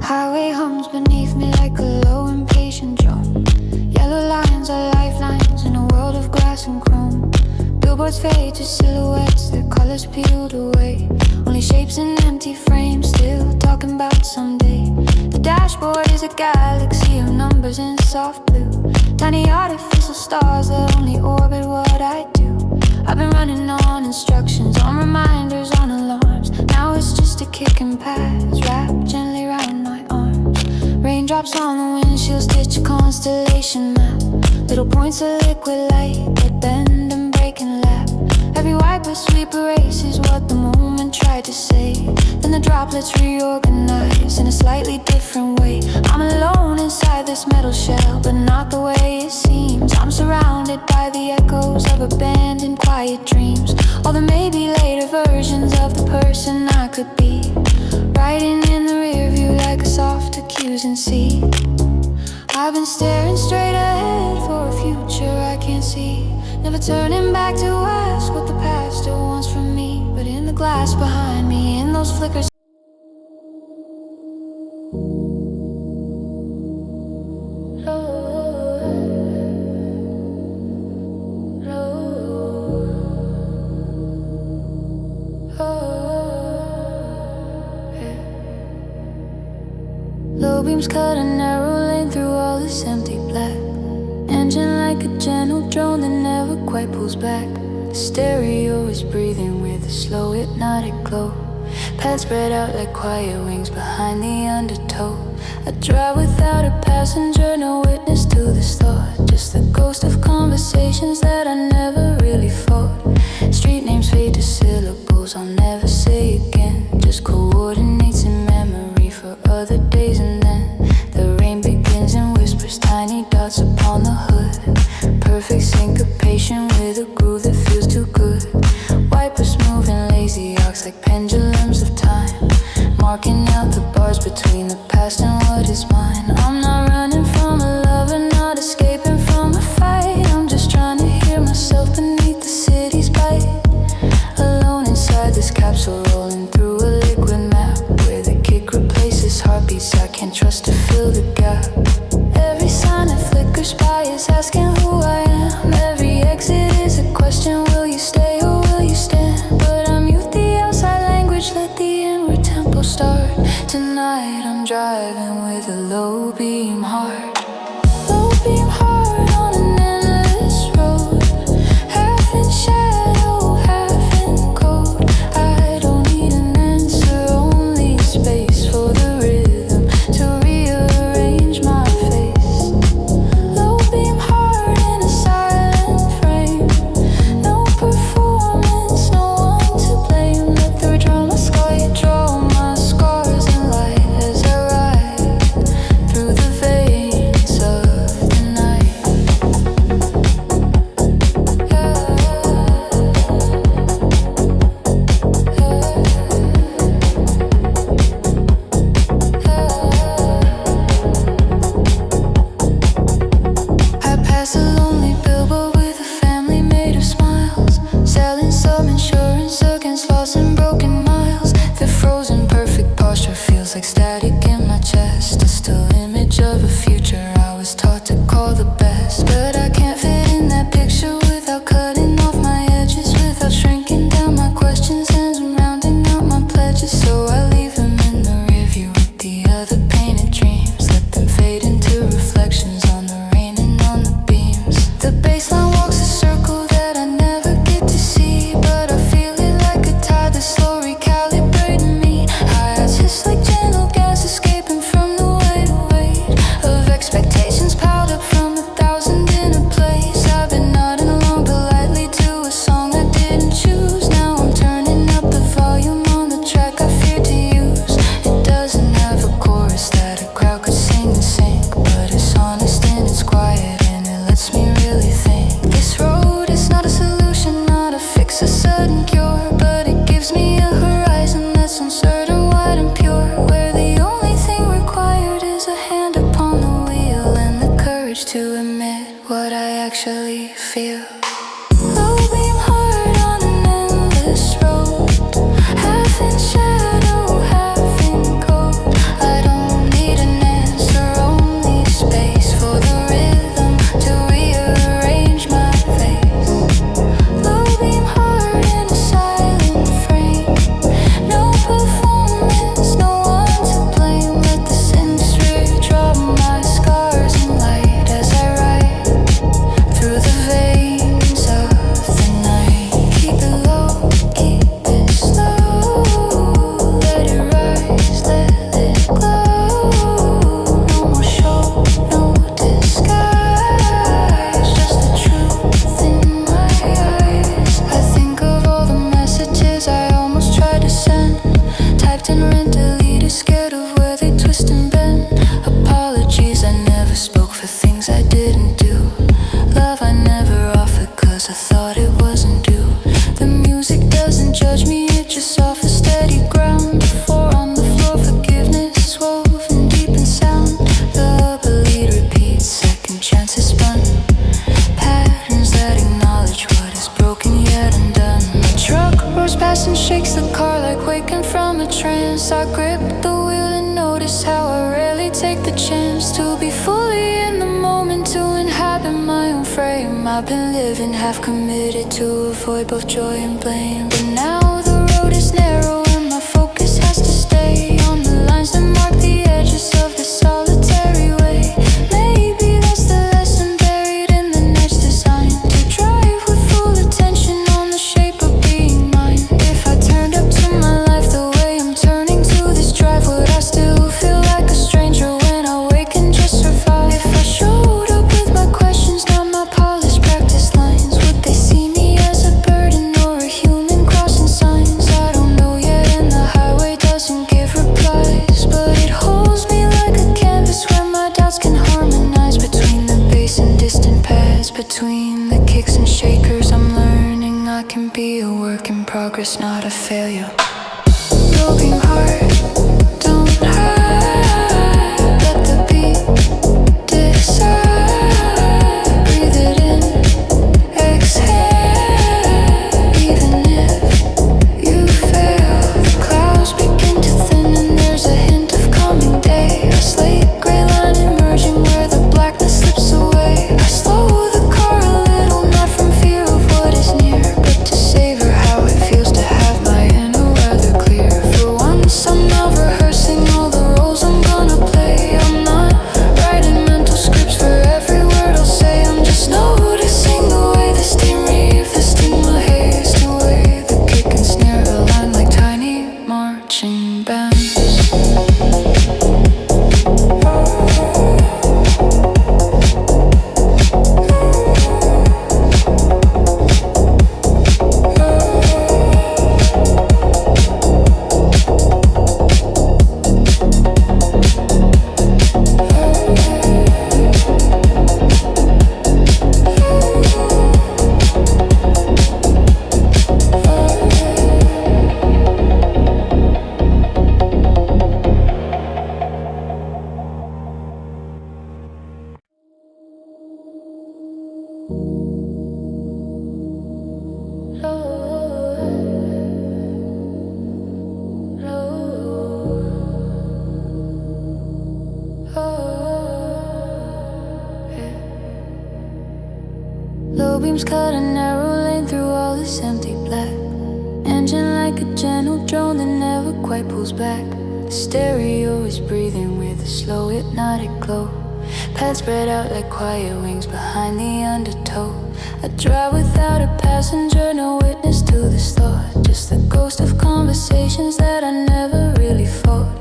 Highway hums beneath me like a low impatient drone. Yellow lines are lifelines in a world of glass and chrome. Billboards fade to silhouettes, their colors peeled away. Only shapes in empty frames, still talking about someday. The dashboard is a galaxy of numbers in soft blue. Tiny artificial stars that only orbit what I do. I've been running on instructions, on reminders, on alarms. Now it's just a kicking past, wrapped gently around my arms. Raindrops on the windshield stitch a constellation map. Little points of liquid light that bend and break and lap. Every wiper sweep erases what the moment tried to say. Then the droplets reorganize in a slightly different way. I'm alone inside this metal shell, but not the way it seems. I'm surrounded by the echoes of abandoned quiet dreams. All the maybe later versions of the person I could be, riding in the rear view like a soft accusing sea. I've been staring straight ahead for a future I can't see. Never turning back to ask what the past still wants from me. But in the glass behind me, in those flickers, low beams cut a narrow lane through all this empty black. Engine like a gentle drone that never quite pulls back. The stereo is breathing with a slow hypnotic glow. Paths spread out like quiet wings behind the undertow. I drive without a passenger, no witness to this thought. Just the ghost of conversations that I never really fought. Street names fade to syllables I'll never say again. Just coordinates in memory for other days. And then the rain begins and whispers tiny dots upon the hood. Perfect syncopation with a groove that feels too good. Wipers moving lazy arcs like pendulums of time, marking out the bars between the past and what is mine. I'm not running from a lover, not escaping from a fight. I'm just trying to hear myself beneath the city's bite. Alone inside this capsule, rolling through a liquid map, where the kick replaces heartbeats I can't trust to fill the gap. Every sign that flickers by is asking who I am. Every exit is a question, will you stay or will you stand? But I mute the outside language, let the inward tempo start. Tonight I'm driving with a low beam heart. Low beam heart on an endless road, half in shadow, half in cold. I don't need an answer, only space for the rhythm to rearrange my face. Low beam heart in a silent frame, no performance, no one to blame. Let the drama sky draw my scars in light as I ride through the veins of the night. I pass a lonely billboard with a family made of smiles, selling some insurance against loss and broken miles. The frozen perfect posture feels like static in my chest, a still image of a future I was taught to call the best. But I can't fit in that picture without cutting off my edges, without shrinking down my questions and rounding out my pledges. So I leave them in the rear view with the other painted dreams, let them fade into reflections on the rain and on the beams. The baseline walks a circle that I never get to see, but I feel it like a tide that's slow recalibrating me. High eyes hiss like gentle gas escaping from the weight of expectations piled up from 1,000 in a place. I've been nodding along politely to a song I didn't choose. Now I'm turning up the volume on the track I fear to use. It doesn't have a chorus that a crowd could sing in sync, but it's honest and it's quiet and it lets me really think. This road is not a solution, not a fix, a sudden cure, but it gives me a horizon that's uncertain, wide and pure, where the only thing required is a hand upon the wheel and the courage to admit what I actually feel. Low beam heart on an endless road, half in shadow, half in cold. I don't need I've been living half committed to avoid both joy and blame. But now the road is narrow and my focus has to stay on the lines that mark the edges of the solitary way. Maybe that's the lesson buried in the night's design, to drive with full attention on the shape of being mine. If I turned up to my life the way I'm turning to this drive, would I still feel like a stranger when I wake and just survive? If I showed up with my questions, not my polished practice lines, would they see me as a burden or a human crossing signs? I don't know yet, and the highway doesn't give replies, but it holds me like a canvas where my doubts can harmonize. Between the bass and distant pads, between the kicks and shakers, I'm learning I can be a work in progress, not a failure. Broken heart, don't hurt. Let the beat decide. Breathe it in, exhale. Even if you fail, the clouds begin to thin and there's a hint of coming day. A slate gray line emerging where the blackness slips away. I slow the car a little, not from fear of what is near, but to savor how it feels to have my inner weather clear. For once I'm not rehearsing all the roles I'm gonna play. I'm not writing mental scripts for every word I'll say. I'm just noticing the way the steam reaves, the stigma haze, the way the kick and snare align like tiny marching bands. Low beams cut a narrow lane through all this empty black. Engine like a gentle drone that never quite pulls back. The stereo is breathing with a slow hypnotic glow. Pads spread out like quiet wings behind the undertow. I drive without a passenger, no witness to this thought. Just the ghost of conversations that I never really fought.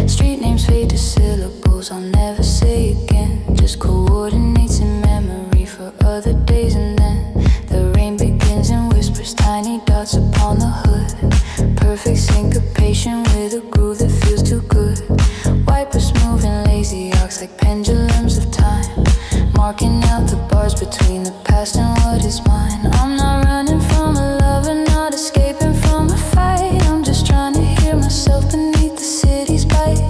Street names fade to syllables I'll never say again. Just coordinates in memory for other days, and then the rain begins and whispers tiny dots upon the hood. Perfect syncopation with a groove that feels too good. Wipers moving lazy arcs like pendulums of time, marking out the bars between the past and what is mine. I'm not running from a lover, not escaping from a fight. I'm just trying to hear myself beneath the city's bite.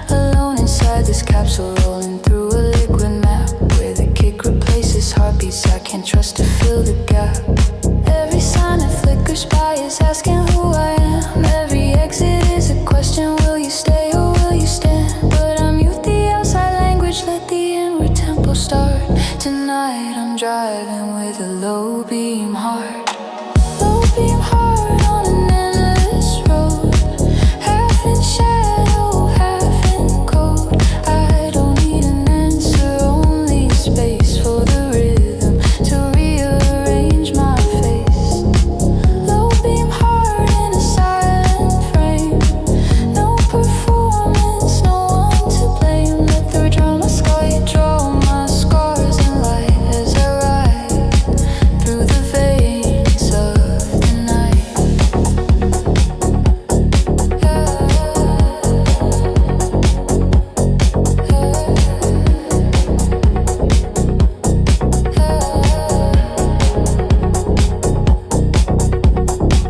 Alone inside this capsule, rolling through a liquid map where the kick replaces heartbeats I can't trust to fill the gap. Every sign that flickers by is asking who I am. Every exit is a question, will you stay or will you stand? But I mute the outside language, let the inward tempo start. Tonight I'm driving with a low beam heart. Low beam heart on an endless road, half in shadow, half in cold. I don't need an answer, only space for the rhythm to rearrange my face. Low beam heart in a silent frame, no performance, no one to blame. Let the drama scar you, draw my scars in light as I ride through the veins of the night.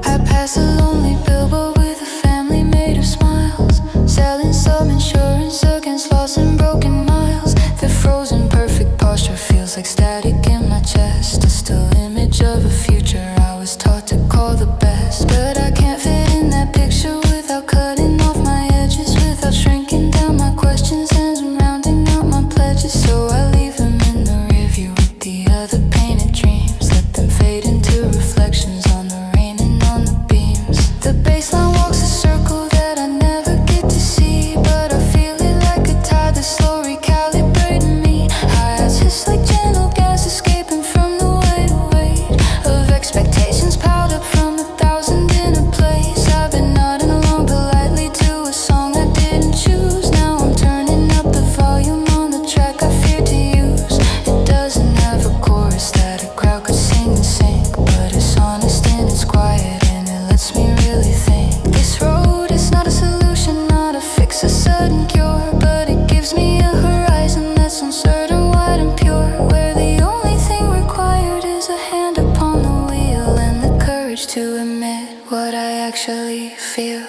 I pass a lonely billboard with a family made of smiles, selling some insurance against loss and broken miles. The frozen perfect posture feels like static in my chest, a still image of a future I was taught to call the best. But I can't fit in that picture without cutting off my edges, without shrinking down my questions and rounding out my pledges. So I leave them in the rearview with the other painted shore, but it gives me a horizon that's uncertain, wide and pure, where the only thing required is a hand upon the wheel and the courage to admit what I actually feel.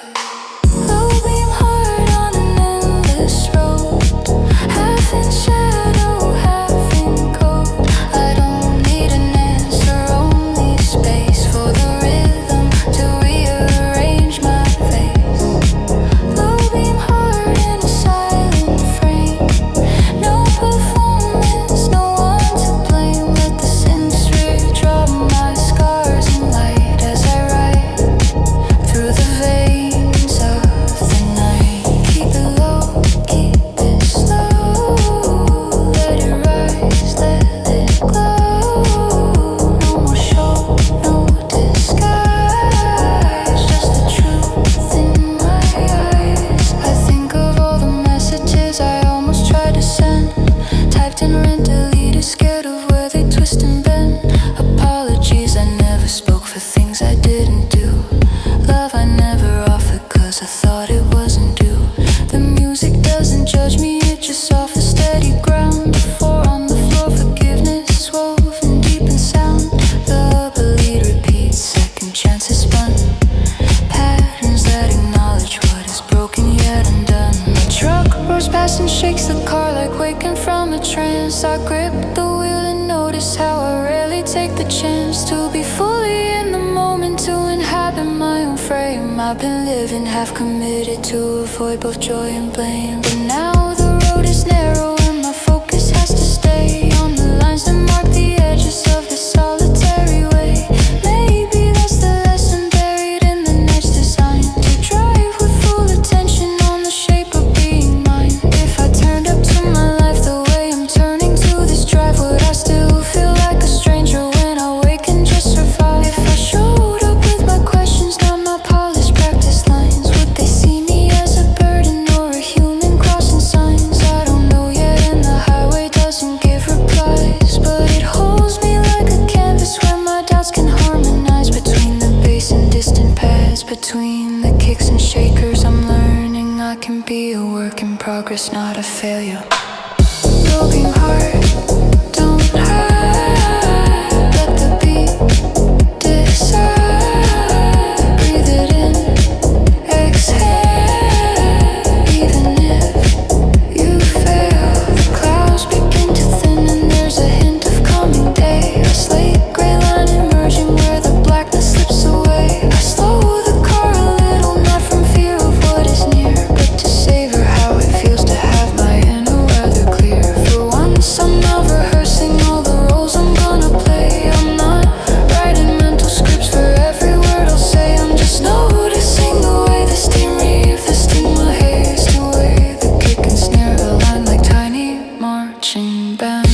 Low beam hard on an endless road, half in shadow, half in cold. I don't need an answer, only space for the rhythm to rearrange my face. Low beam hard in a silent frame, no performance, no one to blame. Let the sense draw my scars in light as I ride through the veins of the night. Keep it low, keep it slow, let it rise, let it glow. No more show, no disguise, just the truth in my eyes. I think of all the messages I almost tried to send, typed in read, deleted, scared of where they twist and bend. Apologies I never spoke for things I didn't do. Love I never offered cause I thought it wasn't due. The music doesn't judge me, it just offers steady ground. Four on the floor, forgiveness woven deep in sound. The bleed repeats, second chances spun, patterns that acknowledge what is broken yet undone. My truck roars past and shakes the car like waking from a trance. I grip the wheel and notice how I rarely take the chance to be fully in the moment, to inhabit my own frame. I've been living half committed to avoid both joy and blame, but now the road is narrow and my focus has to stay on the lines that mark the edges of this solitary way. Maybe that's the lesson buried in the next design, to drive with full attention on the shape of being mine. If I turned up to my life the way I'm turning to this drive, would I still feel like a stranger when I wake and just survive? If I showed up with my questions, not my polished practice lines, would they see me as a burden or a human crossing signs? I don't know yet, and the highway doesn't give replies, but it holds me like a canvas where my doubts can harmonize. Between the bass and distant pads, between the kicks and shakers, I'm learning I can be a work in progress, not a failure. Broken heart, don't hurt, let the beat decide. Breathe it in, exhale. Even if you fail, the clouds begin to thin and there's a hint of coming day. A slate gray line emerging where the blackness slips away. I slow the car a little, not from fear of what is near, but to savor how it feels to have my inner weather clear. For once I'm not rehearsing all the roles I'm gonna play. I'm not writing mental scripts for every word I'll say. I'm just noticing the way the steam reaves, the sting my haze, the way the kick and snare align like tiny marching bands.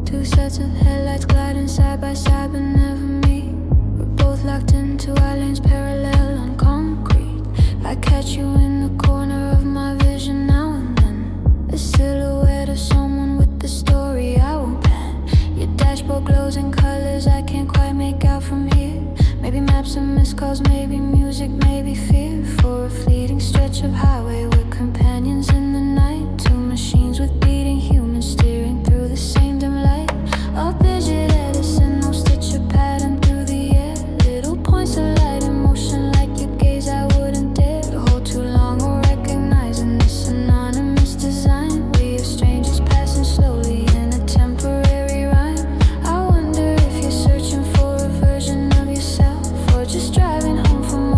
Two sets of headlights gliding side by side but never meet. We're both locked into our lanes, parallel on concrete. I catch you in the corner of my vision now and then, a silhouette of someone with the story I won't pen. Your dashboard glows in colors I can't quite make out from here. Maybe maps and missed calls, maybe music, maybe fear. For a fleeting stretch of highway, we're companions in the night. Two machines with beating humans steering through the same dim light. A Bridget Edison, no stitch or pattern through the air. Little points of light in motion like your gaze I wouldn't dare to hold too long or recognize in this anonymous design. We are strangers passing slowly in a temporary rhyme. I wonder if you're searching for a version of yourself, or just driving home from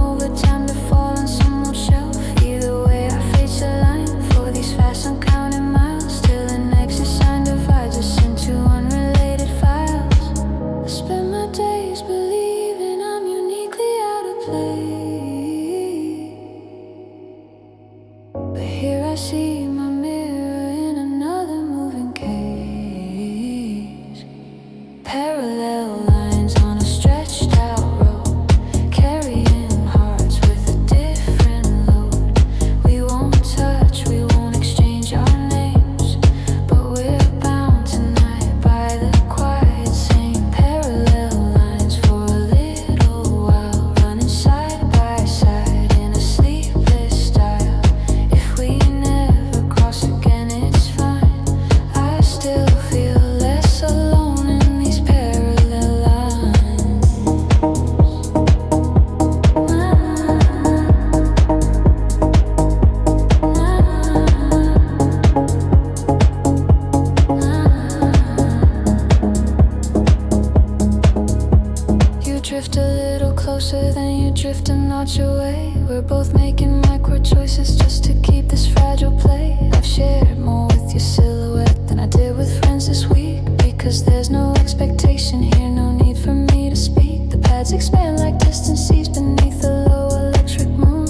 play. But here I see my mirror in another moving cage. Parallel lines on a stretched out road, carrying hearts with a different load. We won't touch, we won't exchange our names, but we're bound tonight by the quiet same. Parallel lines for a little while, running side by side in a sleepless style. If we never cross again, it's fine. I still feel less alone in these parallel lines. You drift a little closer, then you drift a notch away. We're both making micro choices just to keep this fragile play. I've shared more with your silhouette than I did with friends this week, because there's no expectation here, no need for me to speak. The pads expand like distant seas beneath the low electric moon,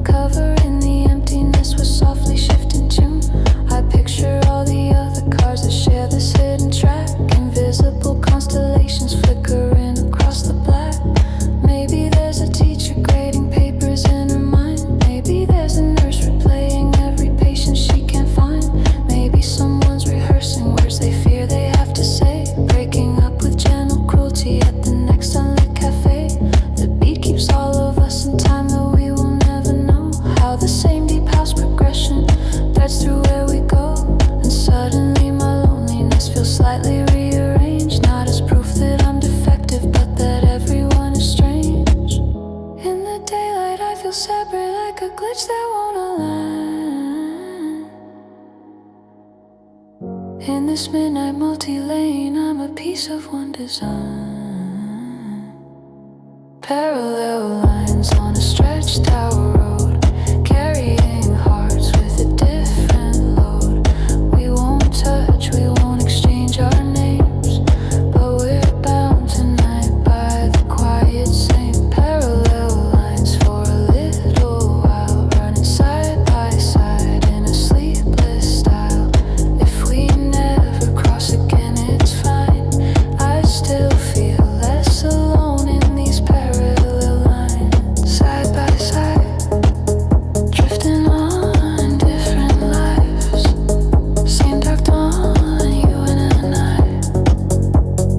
covering the emptiness with softly shifting tune. I picture all the other cars that share this hidden track, invisible constellations flickering across the black. Maybe there's a teacher grading papers in her mind. Maybe there's a nurse replaying every patient she can't find. Maybe someone's rehearsing words they fear they have to say, breaking up with gentle cruelty at the next unlit cafe. The beat keeps all of us in time, though we will never know how the same deep house progression threads through where we go. And suddenly my loneliness feels slightly rearranged, not as proof that I'm defective, but that everyone is strange. In the daylight I feel separate, like a glitch that won't align. In this midnight multi-lane, I'm a piece of one design. Parallel lines on a stretched out road, carrying hearts with a different load. We won't touch, we won't exchange our names, but we're bound tonight by the quiet same. Parallel lines for a little while, running side by side in a sleepless style. If we never cross again, it's fine. I still feel less alone in these parallel lines. Side by side, drifting on different lives. Same dark dawn, you and I.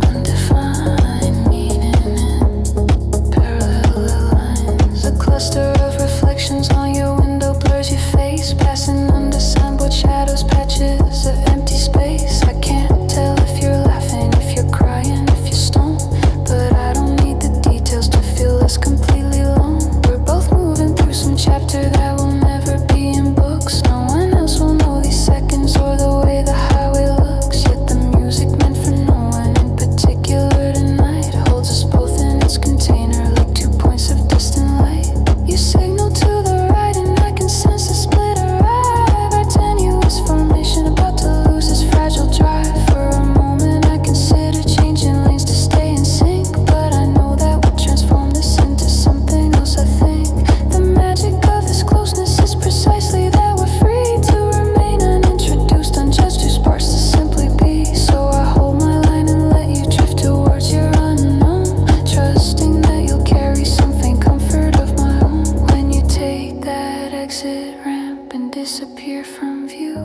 Undefined meaning in parallel lines. A cluster of reflections on your window blurs your face, passing undissembled shadows, patches of empty space. I can't tell if you're laughing, if you're crying, if you're stoned, but I don't need the details to feel less completely alone. We're both moving through some chapter that will never be in books. No one else will know these seconds or the way the highway looks. Yet the music meant for no one in particular tonight holds us both in its container like 2 points of distant light. You signal to the right and I can sense the split arrive. Our tenuous formation about to lose its fragile drive. For a moment I consider changing lanes to stay in sync, but I know that we'll transform this into something else. I think the magic of this closeness is precisely that we're free to remain unintroduced, unjudged, too sparse to simply be. So I hold my line and let you drift towards your unknown, trusting that you'll carry some faint comfort of my own. When you take that exit ramp and disappear from view,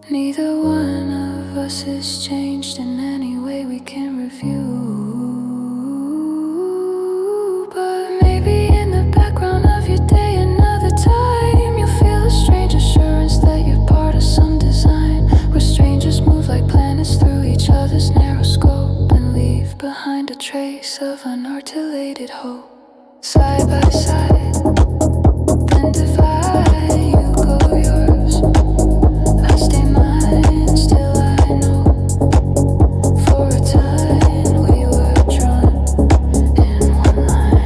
neither one of us is changed in any way we can review. But maybe in the background of your day another time, you'll feel a strange assurance that you're part of some design, where strangers move like planets through each other's narrow scope and leave behind a trace of unarticulated hope. Side by side, then divide, you go yours, I stay mine. Still I know, for a time we were drawn in one line.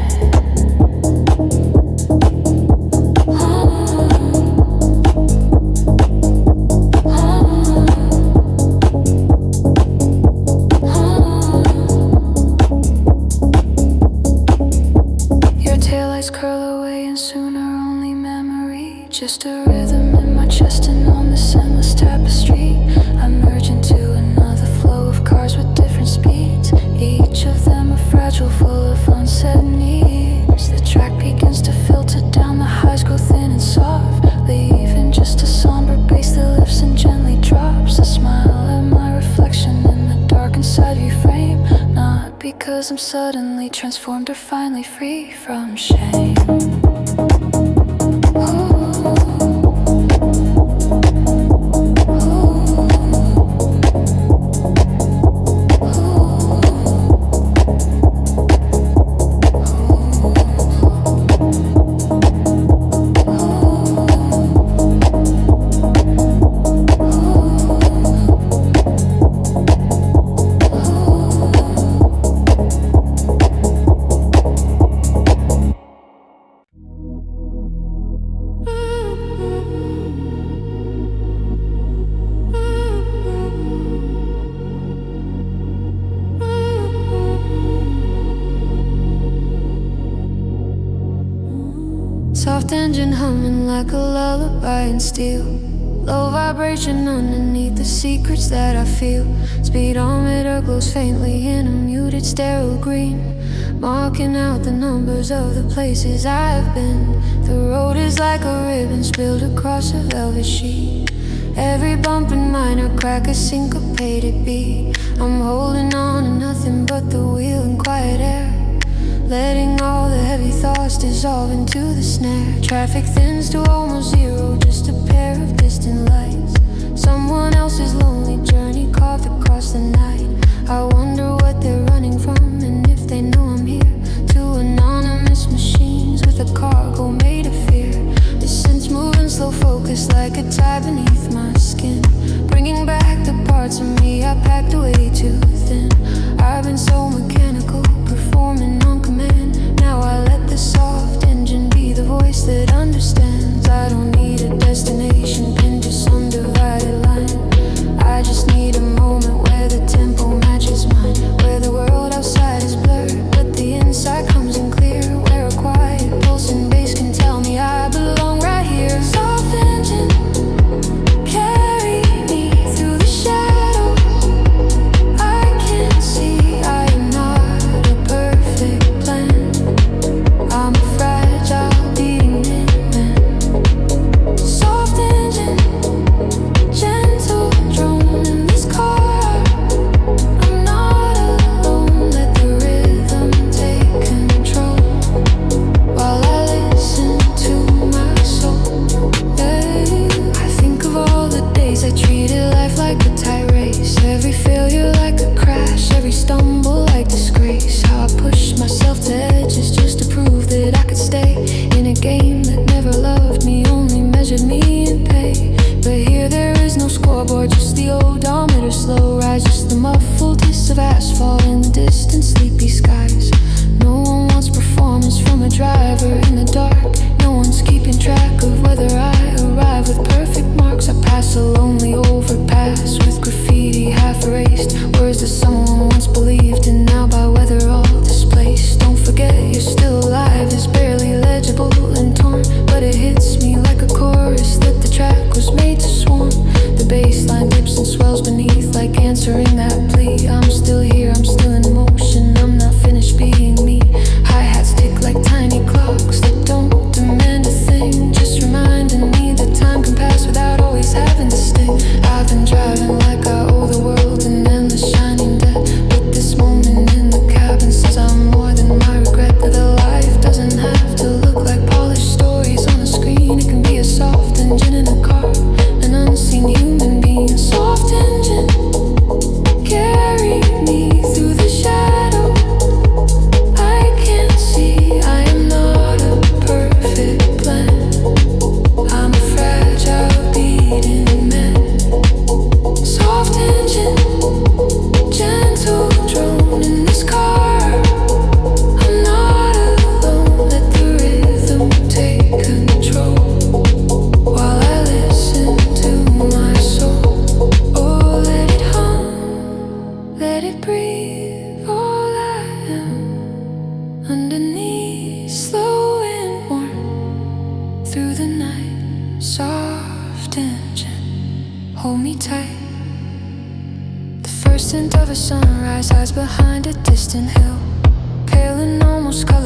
set needs. The track begins to filter down, the highs grow thin and soft, leaving just a somber bass that lifts and gently drops. I smile at my reflection in the dark inside view frame, not because I'm suddenly transformed or finally free from shame. Soft engine humming like a lullaby in steel. Low vibration underneath the secrets that I feel. Speedometer glows faintly in a muted sterile green, marking out the numbers of the places I've been. The road is like a ribbon spilled across a velvet sheet. Every bump and minor crack a syncopated beat. I'm holding on to nothing but the wheel and quiet air, letting all the heavy thoughts dissolve into the snare. Traffic thins to almost zero, just a pair of distant lights. Someone else's lonely journey carved across the night. I wonder what they're running from and if they know I'm here. Two anonymous machines with a cargo made of fear. The sense moving slow focus like a tide beneath my skin, bringing back the parts of me I packed away too thin. I've been so mechanical, performing on command. Now I let the soft engine be the voice that understands. I don't need a destination pinned to some divided line. I just need a moment where the tempo matches mine, where the world outside is blurred but the inside comes in clear, where a quiet pulsing bass can tell me I belong right here. Soft engine, carry me through the shadow. I can't see, I am not a perfect plan. I'm a fragile beating man. Soft engine, gentle drone in this car. I'm not alone, let the rhythm take control while I listen to my soul. I think of all the days I treated life like a tight race. Every failure like a crash, every stumble like disgrace. How I pushed myself to edges just to prove that I could stay in a game that never loved me, only measured me in pay. But here there is no scoreboard, just the odometer slow rise, just the muffled hiss of asphalt in the distant sleepy skies. No one wants performance from a driver in the dark. No one's keeping track of whether I arrive with perfect marks. I pass a lonely overpass with graffiti half erased, words that someone once believed in, now by weather all displaced. Don't forget you're still alive is barely legible and torn, but it hits me like a chorus that the track was made to swarm. The bass line dips and swells beneath like answering that plea. I'm still here, I'm still in motion, I'm not finished being me. Hi-hats tick like tiny clocks that don't demand a thing, just reminding me that time can pass without always having to sting. I've been driving like I owe the world an endless shining debt, but this moment in the cabin says I'm more than my regret. That the life doesn't have to look like polished stories on a screen. It can be a soft engine in a car, an unseen human being. Soft engine, carry me through the shadow. I can't see, I am not a perfect plan. I'm a fragile beating man. Soft engine, gentle drone in this car. I'm not alone, let the rhythm take control while I listen to my soul. Oh, let it hum, let it breathe, all I am underneath, slow and warm through the night. Soft engine, hold me tight. The first hint of a sunrise hides behind a distant hill, pale and almost colorless.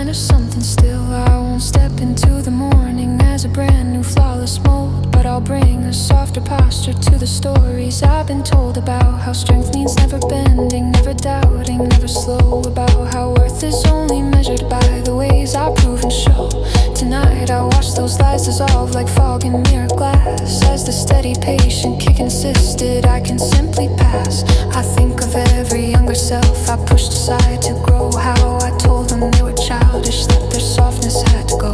there's something still. I won't step into the morning as a brand new flawless mold, but I'll bring a softer posture to the stories I've been told about how strength means never bending, never doubting, never slow, about how worth is only measured by the ways I prove and show. Tonight I watch those lies dissolve like fog in mirror glass, as the steady patient kick insisted I can simply pass. I think of every younger self I pushed aside to grow, how I told them they were childish, that their softness had to go.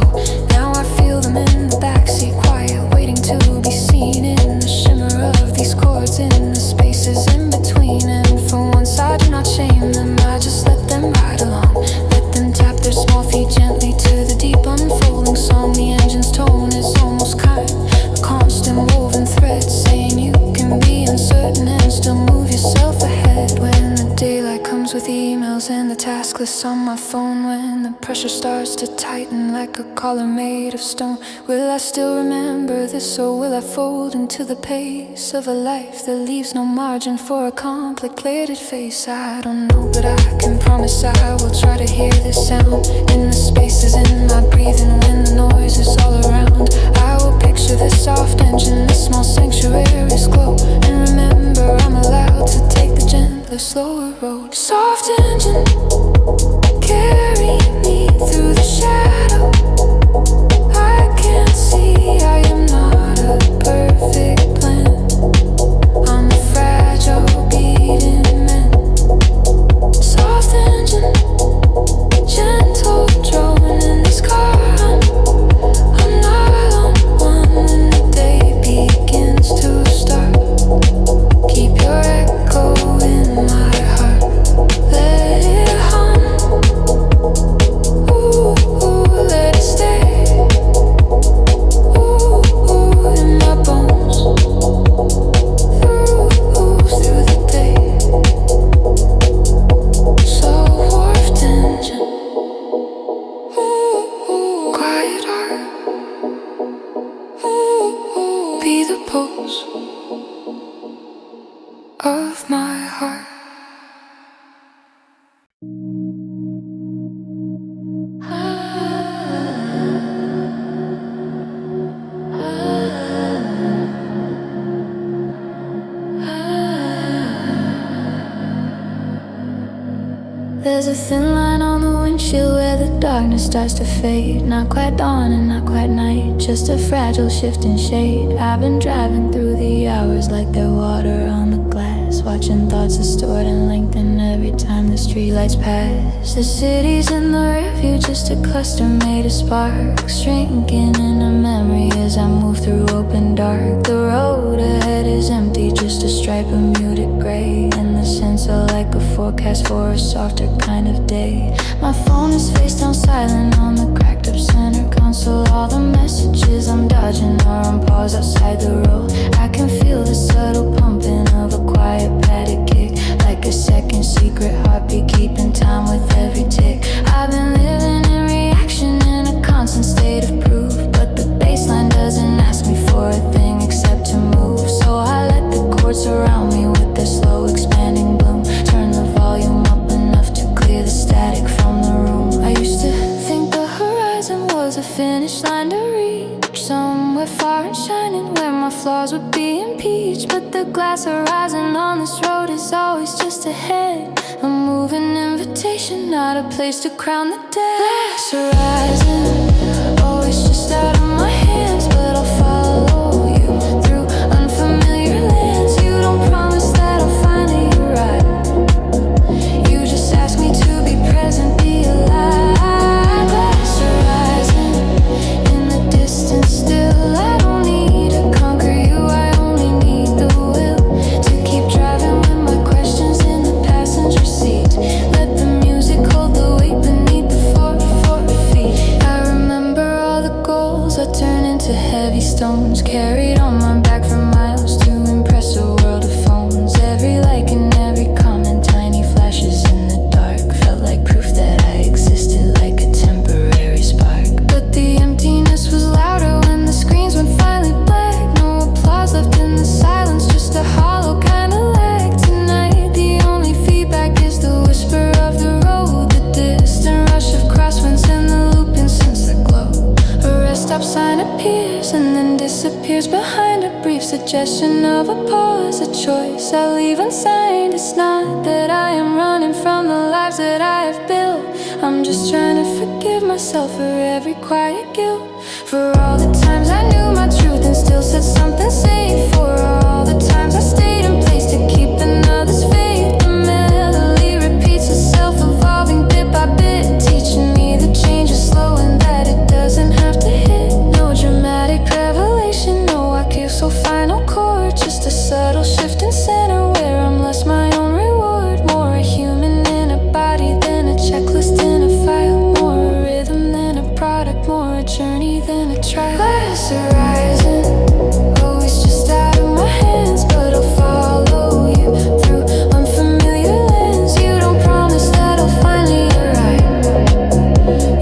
Now I feel them in the backseat, quiet, waiting to be seen in the shimmer of these chords, in the spaces in between. And for once I do not shame them, I just let them ride along, let them tap their small feet gently to the deep unfolding song. The engine's tone is almost kind, a constant woven thread, saying you can be uncertain and still move yourself ahead. When the daylight comes with emails and the task list on my phone, when the pressure starts to tighten like a collar made of stone, will I still remember this, or will I fold into the pace of a life that leaves no margin for a complicated face? I don't know, but I can promise I will try to hear this sound in the spaces in my breathing when the noise is all around. I will picture this soft engine, this small sanctuary's glow, and remember I'm allowed to take the gentler, slower road. Soft engine, carry me through the shadow. I can't see, I am not a perfect plan. I'm a fragile beating man. Soft engine, gentle drone in this car. I'm not on one when the day begins to start. Keep your echo in my heart, let it hum. Ooh, ooh, let it stay. Ooh, ooh, in my bones. Through the day. Soft engine. Ooh, quiet heart. Ooh, be the pulse of my heart. There's a thin line on the windshield where the darkness starts to fade. Not quite dawn and not quite night, just a fragile shifting shade. I've been driving through the hours like they're water on the glass, watching thoughts distort and lengthen every time the streetlights pass. The city's in the rearview, just a cluster made of sparks, shrinking in a memory as I move through open dark. The road ahead is empty, just a stripe of muted gray, and the sensor like a forecast for a softer kind of day. My phone is face down silent on the cracked up center console. All the messages I'm dodging are on pause outside the road. I can feel the subtle pumping of a quiet padded kick, like a second secret heartbeat keeping time with every tick. I've been living in reaction in a constant state of proof, but the baseline doesn't ask me for a thing except to move. So I let the chords surround me with their slow expanding bloom, turn the volume up enough to clear the static from the room. I used to think the horizon was a finish line to reach, somewhere far and shining where my flaws would be impeached. But the glass horizon on this road is always just ahead, a moving invitation, not a place to crown the dead. Glass horizon, always just out of my hands, but I'll follow you through unfamiliar lands. You don't promise that I'll find it right, you just ask me to be present, be alive. Glass horizon, in the distance still. I don't need to conquer you, I only need the will to keep driving with my questions in the passenger seat. Let the music hold the weight beneath the 4 feet. I remember all the goals I disappears behind a brief suggestion of a pause, a choice I leave unsigned. It's not that I am running from the lives that I have built. I'm just trying to forgive myself for every quiet guilt, for all the times I knew my truth and still said something safe, for all the times I stayed in place to keep another's faith. The melody repeats itself, evolving bit by bit, teaching me that change is slow and that it doesn't have to hit. No dramatic revelation, no so final chord, just a subtle shift in center where I'm less my own reward. More a human in a body than a checklist in a file, more a rhythm than a product, more a journey than a trial. Glass horizon, always just out of my hands, but I'll follow you through unfamiliar lands. You don't promise that I'll finally arrive,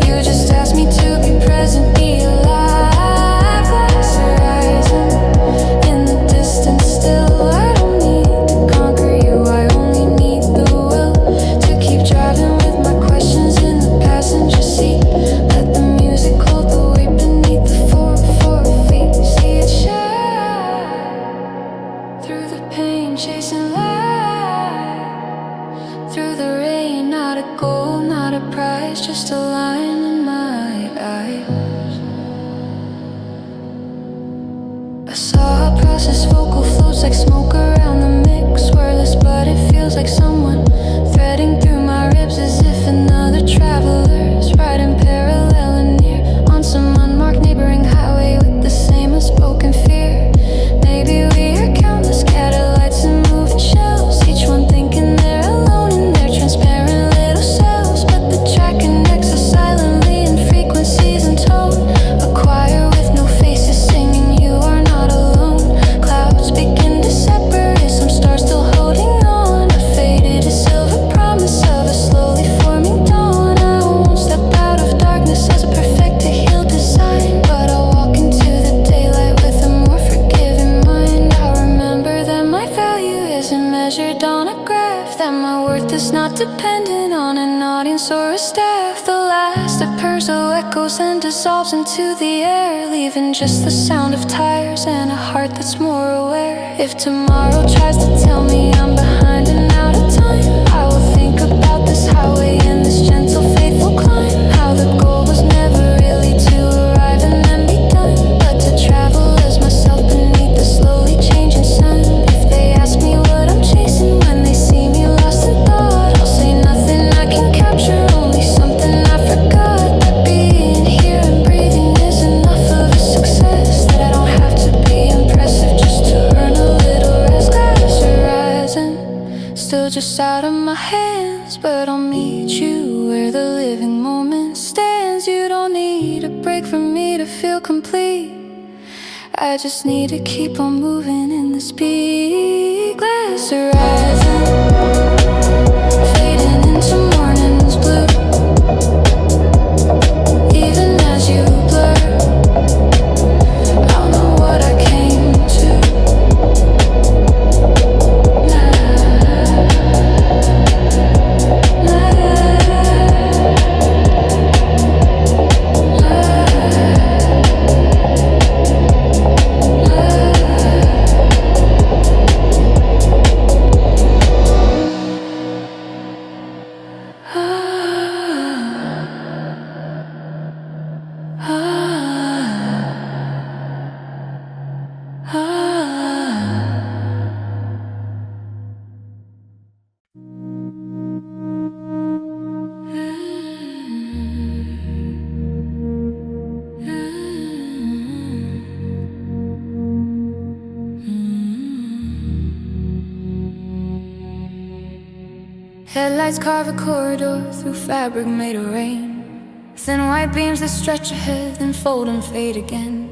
you just ask me to be present, be alive. Glass horizon, still, I don't need to conquer you, I only need the will to keep driving with my questions in the passenger seat. Let the music hold the weight beneath the 4 feet. See it shine through the pain, chasing light through the rain. Not a goal, not a prize, just a line in my eyes. I saw a process, vocal flows like smoke around the mix, wordless, but it feels like someone threading through my ribs, as if another traveler's riding parallel and near on some unmarked neighboring highway with the same unspoken fear. Maybe we are countless catalytes and moving shells, each one thinking they're alone in their transparent little cells, but the track connects us silently in frequencies and tone. A choir with no faces singing, you are not alone. Clouds begin to separate, some stars still holding on. A faded, a silver promise of a slowly forming dawn. I won't step out of darkness as a perfect to heal design, but I'll walk into the daylight with a more forgiving mind. I'll remember that my value isn't measured on a graph, that my worth is not dependent on an audience or a staff. The last of Perso echoes and dissolves into the air, leaving just the sound of tires and a heart that's more aware. If tomorrow tries to tell me I'm behind and out of time, I will think about this highway and this gentle, faithful climb. How the goal was never really to arrive and then be done, but to travel as myself beneath the slowly changing sun. If they ask me what I'm chasing when they see me lost in thought, I'll say nothing I can capture, only something I forgot. That being here and breathing is enough of a success, that I don't have to be impressive just to earn a little rest. Glass horizon, still just out of my hands, but I'll meet you where the living moment stands. You don't need a break from me to feel complete, I just need to keep on moving in the speed. Glass horizon, fading into morning's blue, even as you blur, I'll know what I came to. Headlights carve a corridor through fabric made of rain, thin white beams that stretch ahead then fold and fade again.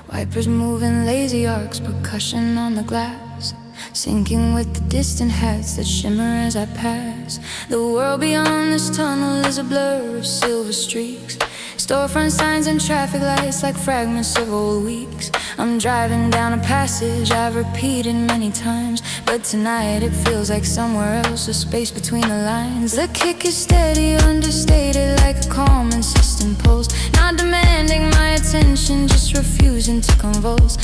Wipers move in lazy arcs, percussion on the glass, sinking with the distant hats that shimmer as I pass. The world beyond this tunnel is a blur of silver streaks, storefront signs and traffic lights like fragments of old weeks. I'm driving down a passage I've repeated many times, but tonight it feels like somewhere else, a space between the lines. The kick is steady, understated, like a calm, insistent pulse, not demanding my attention, just refusing to convulse.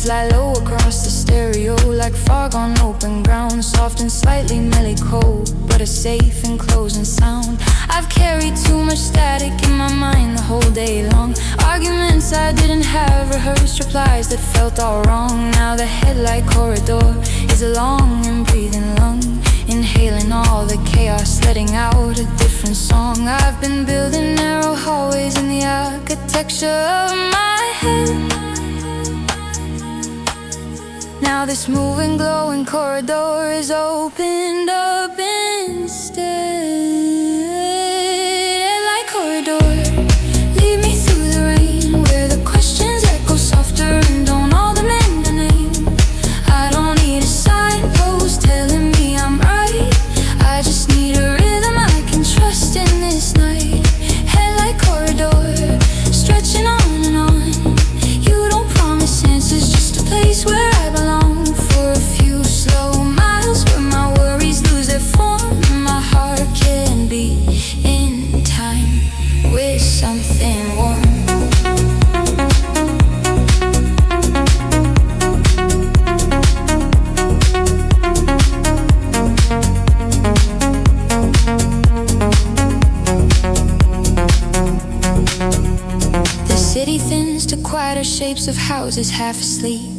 lie low across the stereo, like fog on open ground. Soft and slightly melly cold, but a safe and closing sound. I've carried too much static in my mind the whole day long. Arguments I didn't have, rehearsed replies that felt all wrong. Now the headlight corridor is a long and breathing lung, inhaling all the chaos, letting out a different song. I've been building narrow hallways in the architecture of my head. Now this moving, glowing corridor is opened up instead. Headlight corridor, lead me through the rain, where the questions echo softer and don't all demand a name. I don't need a signpost telling me I'm right, I just need a rhythm I can trust in this night. Headlight corridor, stretching on and on. You don't promise answers, just a place where I belong. For a few slow miles where my worries lose their form, and my heart can be in time with something warm. The city thins to quieter shapes of houses half asleep.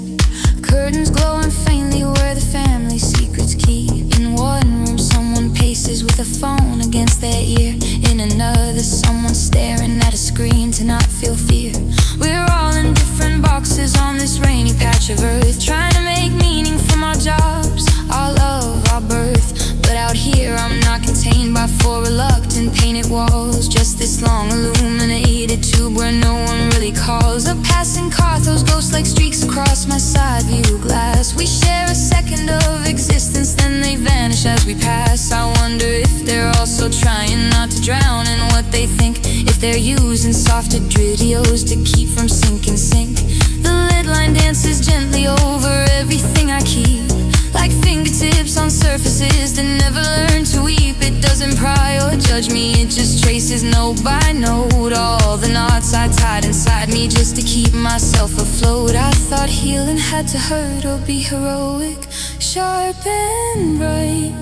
Curtains glowing faintly where the family secrets keep. In one room someone paces with a phone against their ear. In another someone staring at a screen to not feel fear. We're all in different boxes on this rainy patch of earth, trying to make meaning from our jobs, our love, our birth. But out here I'm not contained by four reluctant painted walls, just this long illuminated tube where no one really calls. A passing car throws ghosts like streaks across my side view glass. We share a second of existence, then they vanish as we pass. I wonder if they're also trying not to drown in what they think, if they're using softer videos to keep from sinking sink. The lead line dances gently over everything I keep, like fingertips on surfaces that never learn to weep. It doesn't pry or judge me, it just traces note by note all the knots I tied inside me just to keep myself afloat. I thought healing had to hurt or be heroic, sharp and bright.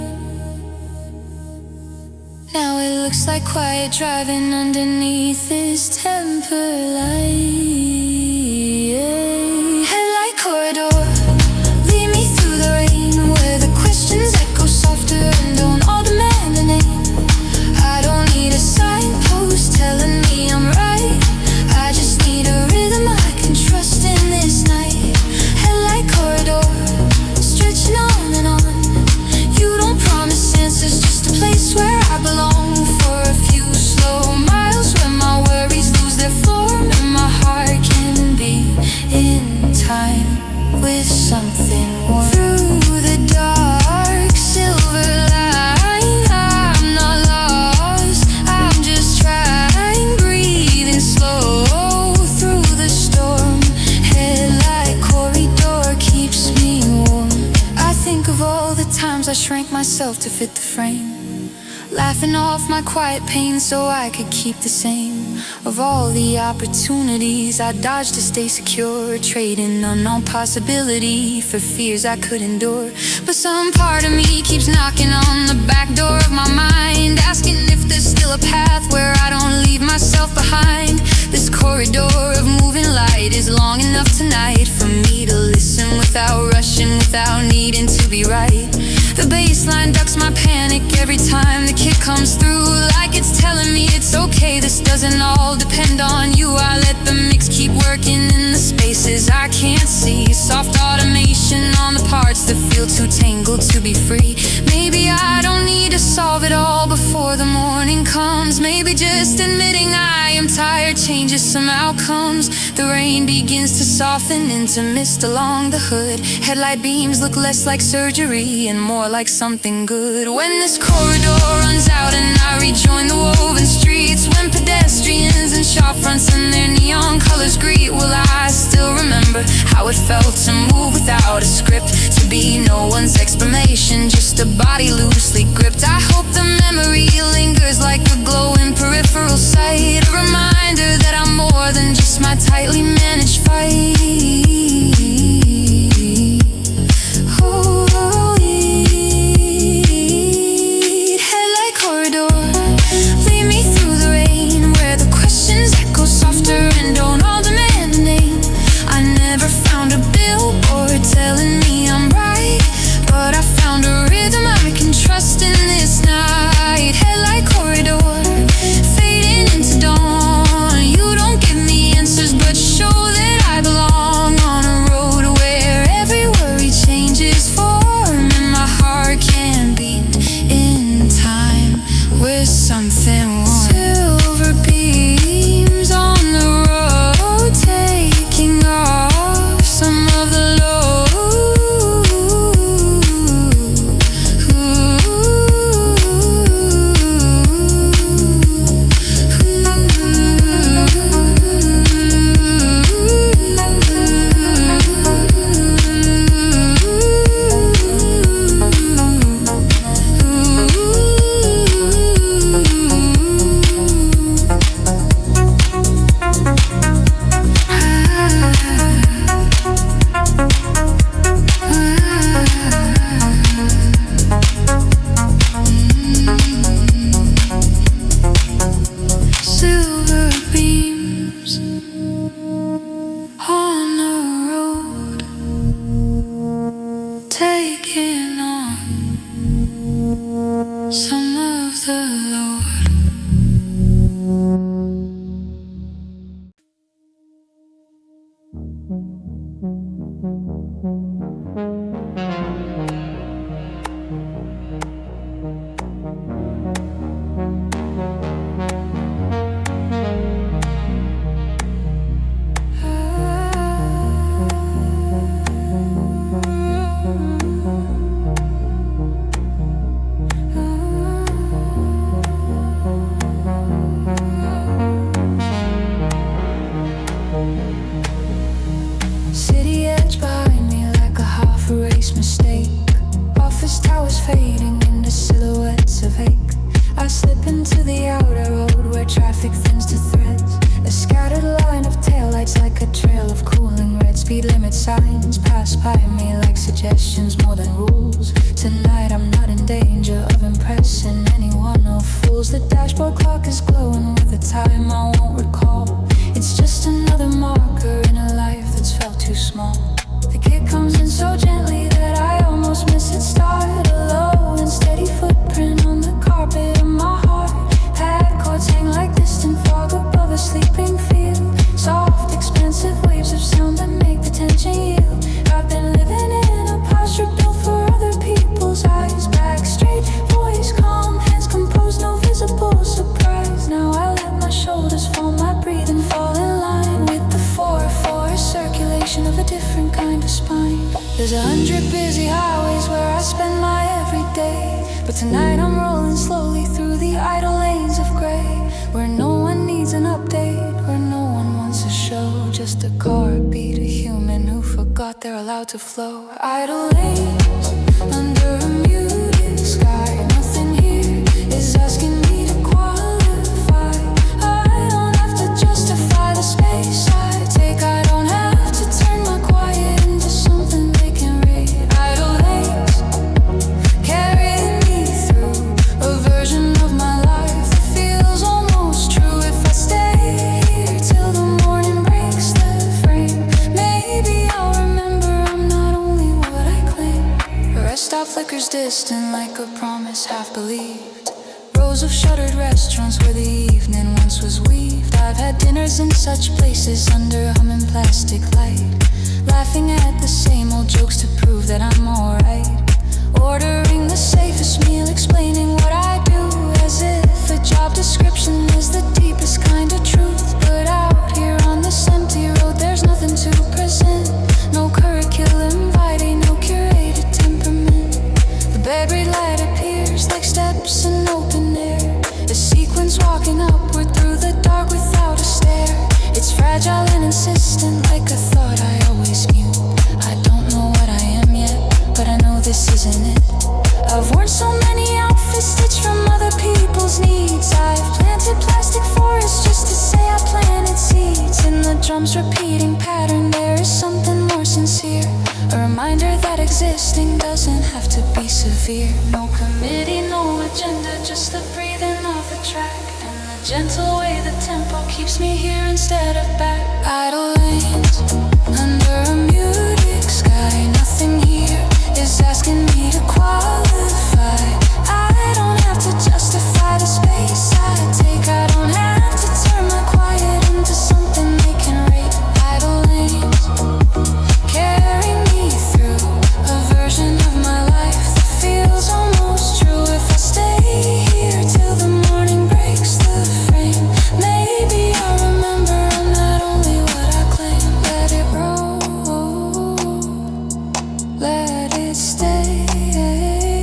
Now it looks like quiet driving underneath this temper light. Headlight corridor, lead me through the rain, where the questions echo softer and don't all demand a name. I don't need a signpost telling me I'm right, I just need a rhythm I can trust in this night. Headlight corridor, stretching on and on. You don't promise answers, just a place where I belong. For a few slow miles where my worries lose their form, and my heart can be in time with something warm. Through the dark silver line, I'm not lost, I'm just trying, breathing slow through the storm. Headlight corridor keeps me warm. I think of all the times I shrank myself to fit the frame, laughing off my quiet pain so I could keep the same. Of all the opportunities I dodged to stay secure, trading unknown possibility for fears I could endure. But some part of me keeps knocking on the back door of my mind, asking if there's still a path where I don't leave myself behind. This corridor of moving light is long enough tonight for me to listen without rushing, without needing to be right. The bassline ducks my panic every time the kick comes through, like it's telling me it's okay, this doesn't all depend on you. I let the mix keep working in the spaces I can't see, soft automation on the parts that feel too tangled to be free. Maybe I don't need to solve it all before the morning comes. Maybe just admitting I am tired changes some outcomes. The rain begins to soften into mist along the hood. Headlight beams look less like surgery and more like something good. When this corridor runs out and I rejoin the woven streets, when pedestrians and shop fronts and their neon colors greet, will I still remember how it felt to move without a script, to be no one's explanation, just a body loosely gripped? I hope the memory lingers like a glowing peripheral sight, a reminder that I'm more than just my tightly managed fight. silver beams on the road, taking on some of the load. City edge behind me like a half-erased mistake. Office towers fading into silhouettes of hate. I slip into the outer road where traffic thins to threads. A scattered line of taillights like a trail of cooling red. Speed limit signs pass by me like suggestions more than rules. Tonight I'm not in danger of impressing anyone, no fools. The dashboard clock is glowing with a time I won't recall. It's just another marker in a life that's felt too small. The kick comes in so gently that I almost miss it. Start a low and steady footprint on the carpet of my heart. Pad chords hang like distant fog above a sleeping field. Soft, expansive waves of sound that make the tension yield. I've been living in a posture built for other people's eyes. Back straight, voice calm, hands composed, no visible surprise. Now I let my shoulders fall, my breathing fall in line with the 4-4 circulation of a different kind of spine. There's 100 busy highways where I spend my everyday, but tonight I'm rolling slowly through the idle lanes of gray, where no one needs an update, where no one wants a show. Just a car beat, a human who forgot they're allowed to flow. Idle lanes under a muted sky. Nothing here is asking me to qualify. I don't have to justify the space I take. I don't have to turn my quiet into something they can rate. Idle lanes carrying me through a version of my life that feels almost true. If I stay here till the morning breaks the frame, maybe I'll remember I'm not only what I claim. A rest stop flickers distant like a promise half believed. Rows of shuttered restaurants where the evening once was weaved. I've had dinners in such places under humming plastic light, laughing at the same old jokes to prove that I'm alright. Ordering the safest meal, explaining what I do as if a job description is the deepest kind of truth. But out here on this empty road, there's nothing to present. No curriculum vitae, no curated temperament. The bedroom light appears like steps in open air, a sequence walking upward through the dark without a stare. It's fragile and insistent like a thought I always knew. I don't know what I am yet, but I know this isn't it. I've worn so many outfits stitched from other people's needs. I've planted plastic forests just to say I planted seeds. In the drum's repeating pattern there is something more sincere, a reminder that existing doesn't have to be severe. No committee, no agenda, just the breathing of the track, and the gentle way the tempo keeps me here instead of back. Idle lanes under a muted sky. Nothing here is asking me to qualify. I don't have to justify the space I take. I don't have to turn my quiet into something they can rate. Idle lanes carry me through a version of my life that feels almost true. If I stay here till the morning breaks the frame, maybe I'll remember I'm not only what I claim. Let it roll, let it stay.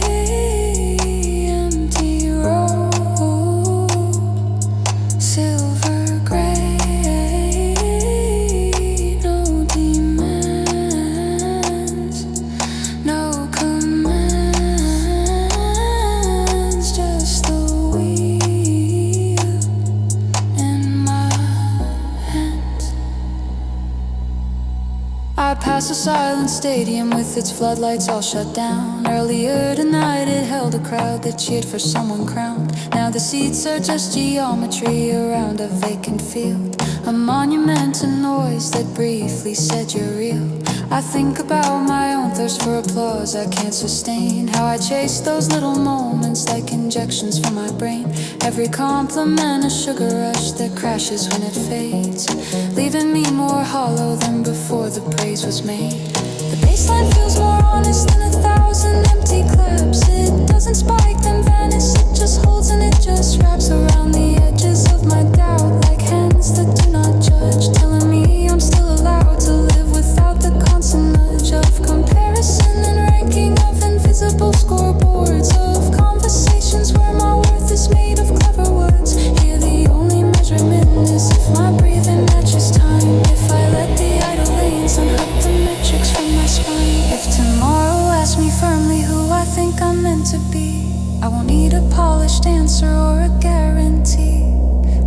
past a silent stadium with its floodlights all shut down. Earlier tonight it held a crowd that cheered for someone crowned. Now the seats are just geometry around a vacant field, a monument to noise that briefly said you're real. I think about my own thirst for applause I can't sustain, how I chase those little moments like injections from my brain. Every compliment a sugar rush that crashes when it fades, leaving me more hollow than before the praise was made. The baseline feels more honest than 1,000 empty claps. It doesn't spike then vanish, it just holds and it just wraps around the edges of my doubt, like hands that do not judge, telling me I'm still allowed to live without the constant nudge of comparison and ranking of invisible scoreboards, of conversations where my worth is made of clever words. Here the only measurement is if my breathing matches time, if I let the idle lanes unhook the metrics from my spine. If tomorrow asks me firmly who I think I'm meant to be, I won't need a polished answer or a guarantee.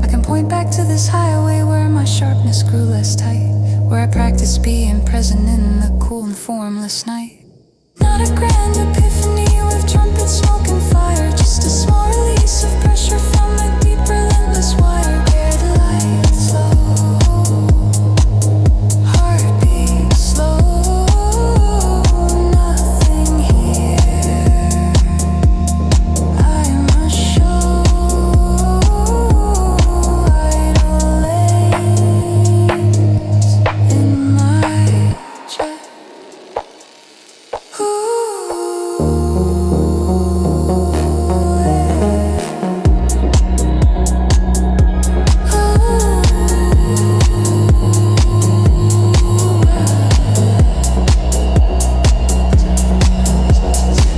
I can point back to this highway where my sharpness grew less tight, where I practiced being present in the cool and formless night. Not a grand epiphany with trumpet smoke and fire, just a small release of pressure from a deep relentless wire. Paired light slow, heartbeat slow, nothing here I must show. Idle lanes in my chest.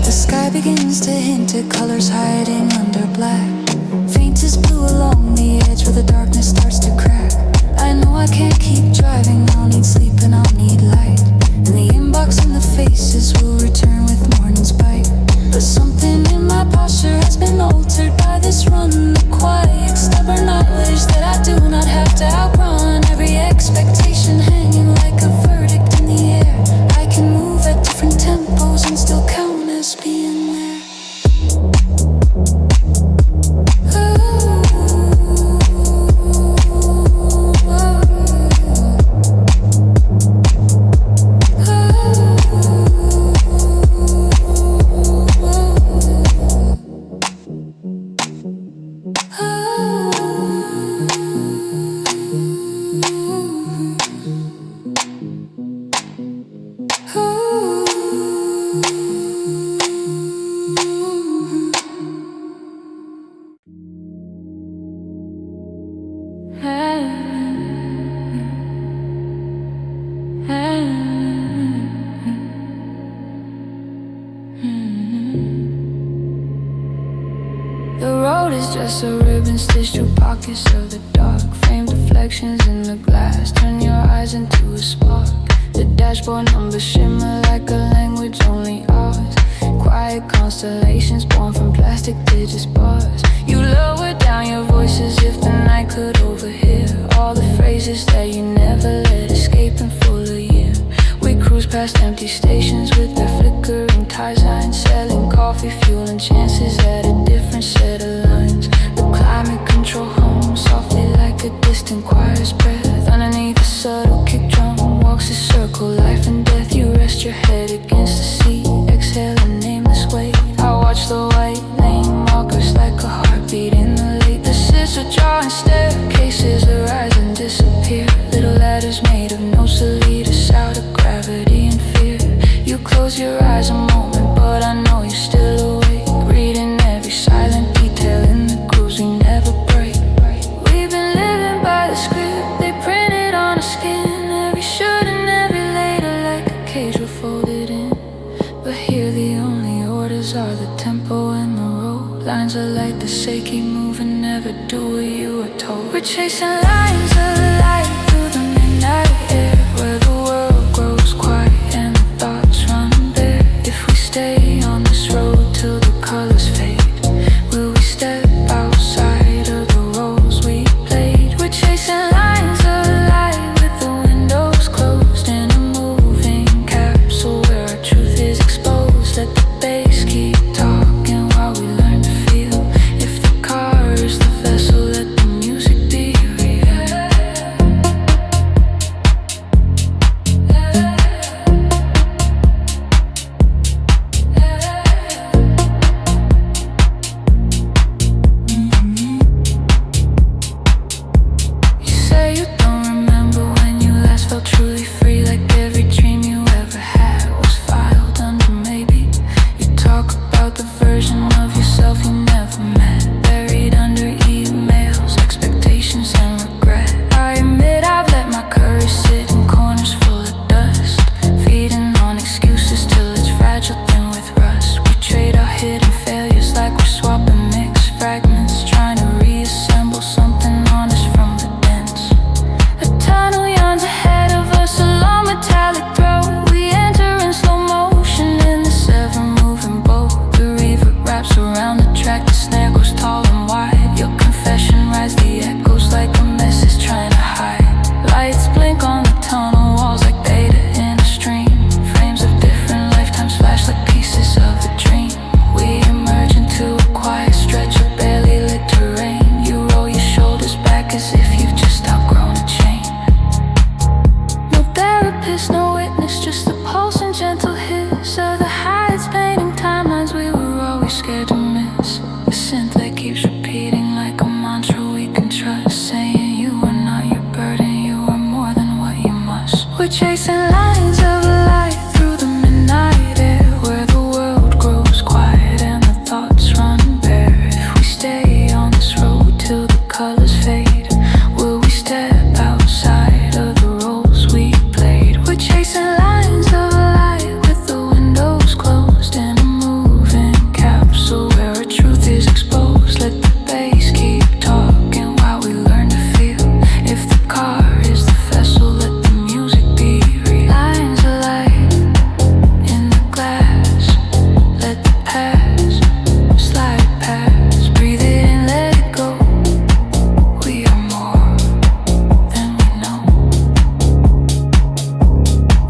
The sky begins to hint at colors hiding under black, faintest blue along the edge where the darkness starts to crack. I know I can't keep driving, I'll need sleep and I'll need light, and the inbox and the faces will return with morning's bite. But something in my posture has been altered by this run, the quiet, stubborn knowledge that I do not have to outrun. Every expectation hanging like a verdict in the air. I can move at different tempos and still count as being there. The road is just a ribbon stitched through pockets of the dark, framed reflections in the glass, turn your eyes into a spark. The dashboard numbers shimmer like a language only ours, quiet constellations born from plastic digits bars. You lower down your voice as if the night could overhear all the phrases that you never let escape in full a year. We cruise past empty stations with their flickering tie signs, selling coffee, fuel and chances at a different set of lines. The climate control hums softly like a distant choir's breath. Underneath a subtle kick drum walks a circle, life and death. You rest your head against the seat, exhale a nameless weight. I watch the white lane markers like a heartbeat in the late. The scissor drawing staircases arise and disappear, little ladders made of notes that lead us out of gravity and fear. You close your eyes a moment, but I know you're still awake, reading every silent detail in the grooves we never break. We've been living by the script they printed on our skin, every shirt and every later like a cage we're folded in. But here the only orders are the tempo and the road. Lines are like the say keep moving, never do what you were told. We're chasing lines of light through the midnight air, where the world grows quiet and the thoughts run bare. If we stay on this road till the colors fade, will we step outside of the roles we played? We're chasing lines of light with the windows closed in a moving We're chasing lines of light through the midnight air, where the world grows quiet and the thoughts run bare. If we stay on this road till the colors fade, will we step outside of the roles we played? We're chasing lines of light with the windows closed in a moving capsule where our truth is exposed. Let the bass keep talking while we learn to feel. If the car is the vessel, let the music be real. Lines of light in the glass, let the past slide past. Breathe it in, let it go. We are more than we know.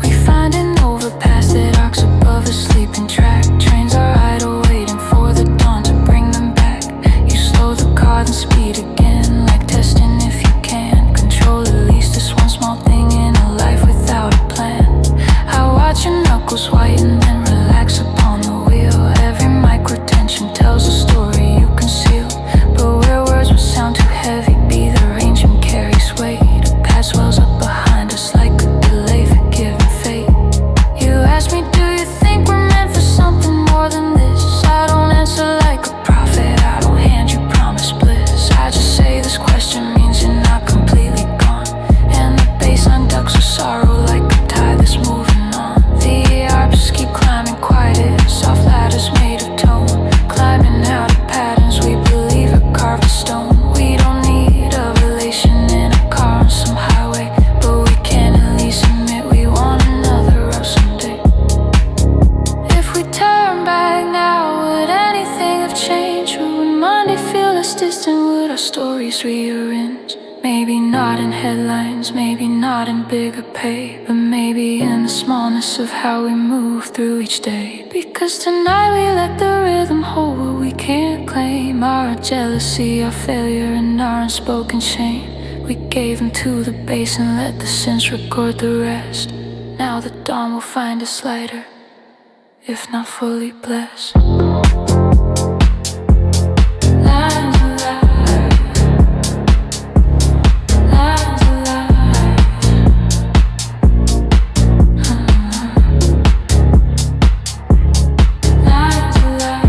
We find an overpass that arcs above a sleeping track. Trains are idle, waiting for the dawn to bring them back. You slow the car, then speed again, like testing if you can control at least this one small thing in a life without a plan. I watch your knuckles whiten and relax upon the wheel. Every micro tension tells a story you conceal, but where words would sound too heavy, be the range and carry sway. The past wells up behind us like a delay for giving fate. You ask me, do you think we're meant for something more than this? I don't answer like a prophet, I don't hand you promised bliss. I just say this question means you're not completely gone, and the baseline ducks with sorrow like a tide that's moving on. The Alps keep climbing quiet, soft ladders made of tone, climbing out of patterns we believe are carved in stone. We don't need a relation in a car on some highway, but we can at least admit we want another road someday. If we turn back now, would anything have changed? Would Monday feel less distant? Would our stories rearrange? Maybe not in headlines, maybe not in bigger pay, but maybe in the smallness of how we move through each day. Because tonight we let the rhythm hold what we can't claim, our jealousy, our failure, and our unspoken shame. We gave them to the bass and let the synths record the rest. Now the dawn will find us lighter, if not fully blessed. Lines of light, lines of light. Lines of light, lines of light, lines of light.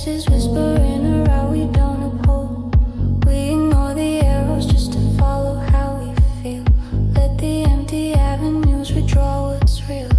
is whispering a route we don't uphold. We ignore the arrows just to follow how we feel. Let the empty avenues withdraw what's real.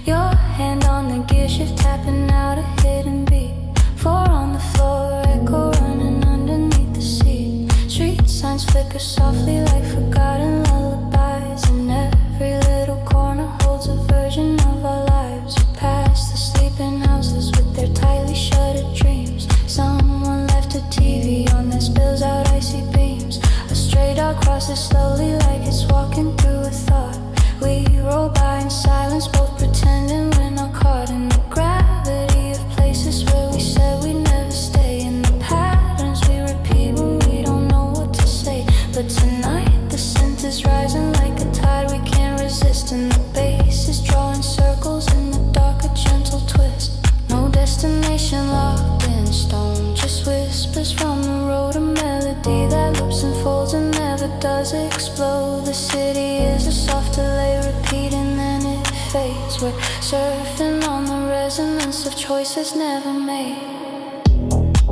Your hand on the gear shift, tapping out a hidden beat. Four on the floor, echo running underneath the seat. Street signs flicker softly like forgotten lullabies, and every little corner holds a version of our lives. We pass the sleeping houses with their tightly shuttered dreams. Someone left a TV on that spills out icy beams. A stray dog crosses slowly like it's walking through a thought. We roll by in silence, both pretending we're not caught in the gravity of places where we said we'd never stay. In the patterns we repeat when we don't know what to say. But tonight the scent is rising like a tide we can't resist, and the bass is drawing circles in the dark, a gentle twist. No destination locked in stone, just whispers from the road, a melody that loops and folds and never does explode. The city is a soft delay, repeating then it fades. We're surfing on the resonance of choices never made.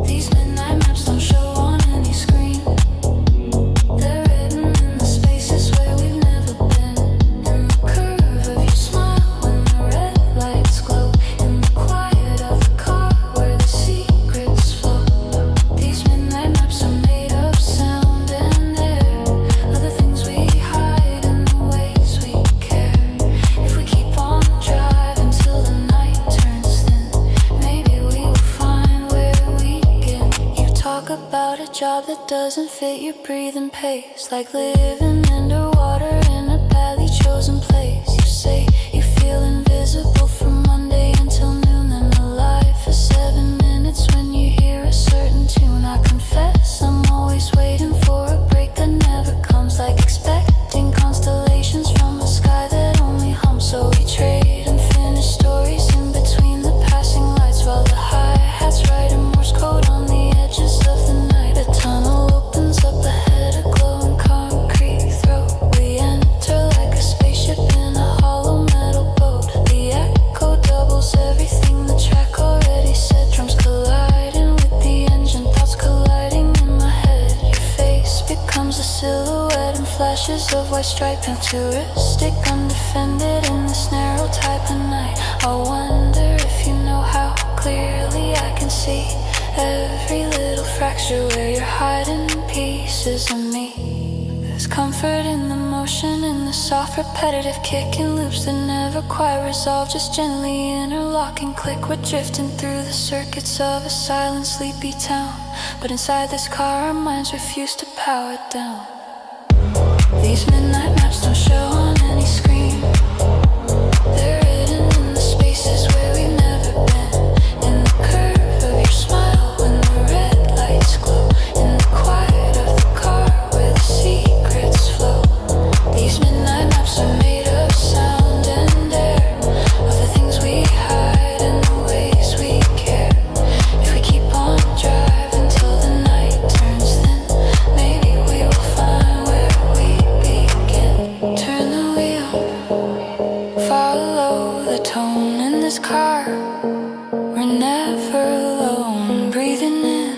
These midnight maps don't show on any screen. They're written in the spaces where we've never been. In the curve of your smile when the red lights glow. In the quiet of the car where the secrets flow. These midnight maps are made of sound a job that doesn't fit your breathing pace, like living underwater in a badly chosen place. You say you feel invisible from Monday until noon, then alive for 7 minutes when you hear a certain tune. I confess I'm always waiting for a break that never comes, like expecting constellations from a sky that only hums. So we trade unfinished stories in between the passing lights, while the hi-hats write a Morse code on the edges of the night. A tunnel opens up ahead, a glowing concrete throat. We enter like a spaceship in a hollow metal boat. The echo doubles everything the track already said. Drums colliding with the engine, thoughts colliding in my head. Your face becomes a silhouette in flashes of white stripe, futuristic, undefended in this narrow type of night. I wonder if you know how clearly I can see every little fracture where you're hiding pieces of me. There's comfort in the motion, in the soft repetitive kicking loops that never quite resolve, just gently interlocking click. We're drifting through the circuits of a silent, sleepy town, but inside this car our minds refuse to power down. These midnight maps don't show on any screen. They're hidden in the spaces where we've never been. In the curve of your smile when the red lights glow. In the quiet of the car where the secrets flow. These midnight maps are made of sound and air, of the things we hide and the ways we care. If we keep on driving till the night turns thin, maybe we will find where we begin. Turn the wheel, follow the tone in this car. We're never alone, breathing in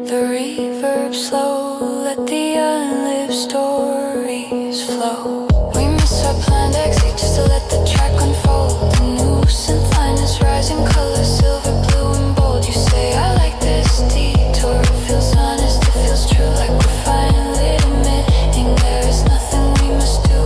the reverb slow. Let the unlived stories flow. We miss our planned exit just to let the track unfold. The new synth line is rising, color silver, blue and bold. You say I like this detour, it feels honest, it feels true, like we're finally admitting there is nothing we must do.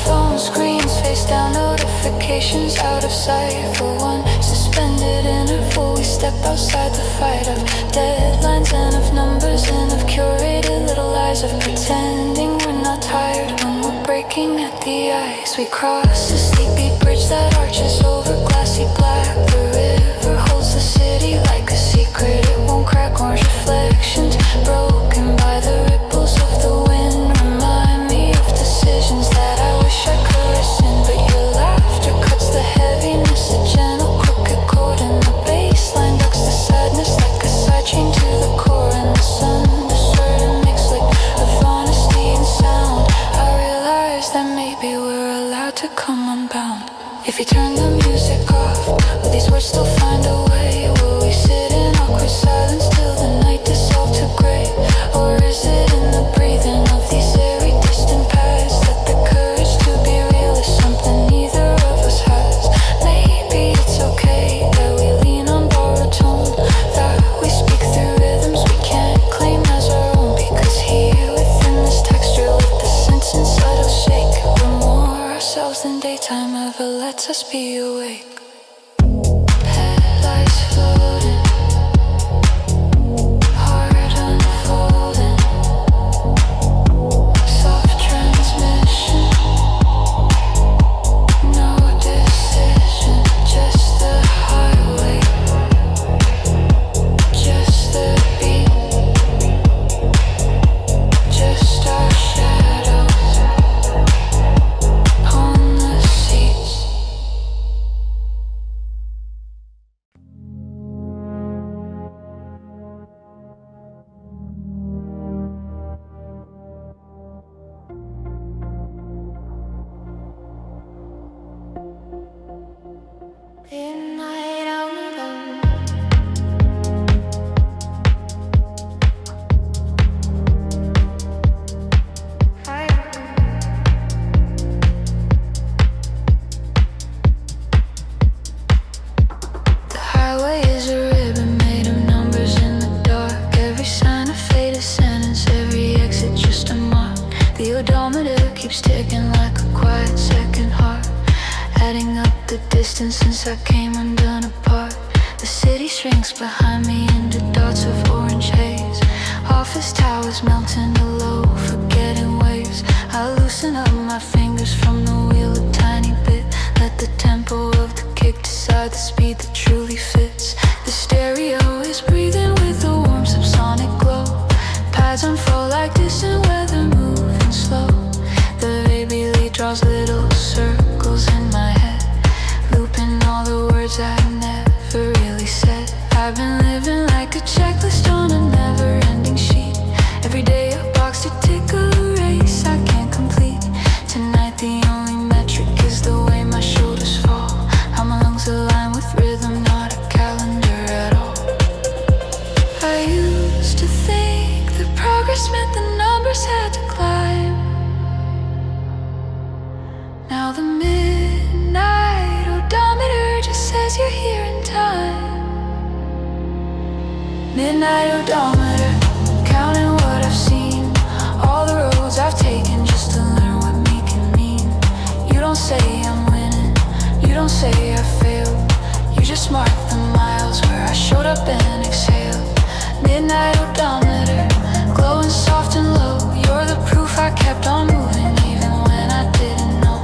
Phone screens face down, notifications out of sight. For one suspended interval, we step outside the fight of deadlines and of numbers and of curated little lies, of pretending we're not tired when we're breaking at the ice. We cross a sleepy bridge that arches over glassy black. The river holds the city like a secret, it won't crack. Orange reflections broken by the ripples of the wind remind me of decisions that I wish I could rescind. But your laughter cuts the heaviness, a gentle crooked chord, and the bass line ducks the sadness like a sidechain to the core. And the sun discerned mix like of honesty and sound. I realize that maybe we're allowed to come unbound. If you turn the music off, will these words still find a way? Will we sit in awkward silence till the night dissolves to gray? Or is it in the breathing of these airy distant paths that the courage to be real is something neither of us has? Maybe it's okay that we lean on borrowed tone, that we speak through rhythms we can't claim as our own. Because here within this texture, with the sense and subtle shake, we're more ourselves than daytime ever lets us be awake. Headlights floating, heart unfolding, soft transmission, no decision, just the highway, just the beat, just our shadows on the seats. Midnight out alone. The highway is a ribbon made of numbers in the dark. Every sign a faded sentence, every exit just a mark. The odometer keeps ticking like a quiet second heart, adding up the distance since I came undone apart. The city shrinks behind me into dots of orange haze. was melting to low, forgetting waves. I loosen up my fingers from the wheel a tiny bit. Let the tempo of the kick decide the speed that truly fits. The stereo is breathing with a warm subsonic glow. Pads unfold like distant weather moving slow. The baby lead draws little circles in my head, looping all the words I never really said. I've been living like a checklist on a never-ending sheet. Every day a box to tick, a race I can't complete. Tonight the only metric is the way my shoulders fall. How my lungs align with rhythm, not a calendar at all. I used to think that progress meant the numbers had to climb. Now the midnight odometer just says you're here in time. Midnight odometer, counting what I've seen, all the roads I've taken just to learn what me can mean. You don't say I'm winning, you don't say I failed. You just mark the miles where I showed up and exhaled. Midnight odometer, glowing soft and low. You're the proof I kept on moving even when I didn't know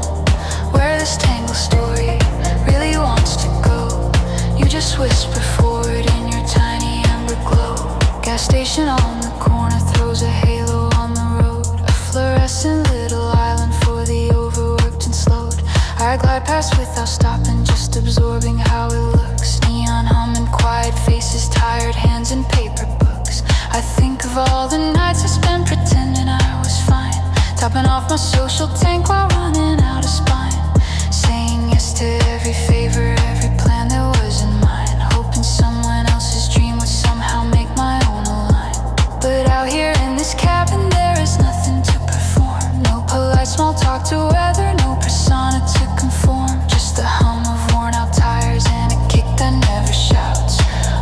where this tangled story really wants to go. You just whisper forward in your tiny amber glow. Gas station on the corner throws a halo on the road, a fluorescent little island for the overworked and slowed. I glide past without stopping, just absorbing how it looks. Neon humming, quiet faces, tired hands and paper books. I think of all the nights I spent pretending I was fine, topping off my social tank while running out of spine, saying yes to every favor, every plan that was in mine, hoping someone else's dream would somehow make my own align. But out here in this cabin there is nothing to perform. No polite small talk to weather, no persona to conform. Just the hum of worn out tires and a kick that never shouts,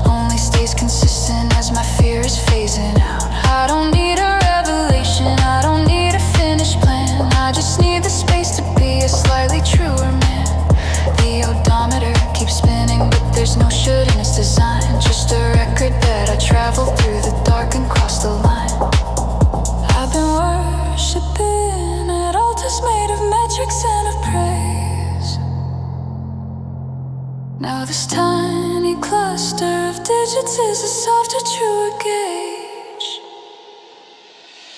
only stays consistent as my fear is phasing out. I don't need a revelation, I don't need a finished plan. I just need the space to be a slightly truer man. The odometer keeps spinning, but there's no should in its design. Just a record that I traveled through the dark and crossed the line. I've been worshiping at altars made of metrics and of praise. Now this tiny cluster of digits is a softer, truer gauge.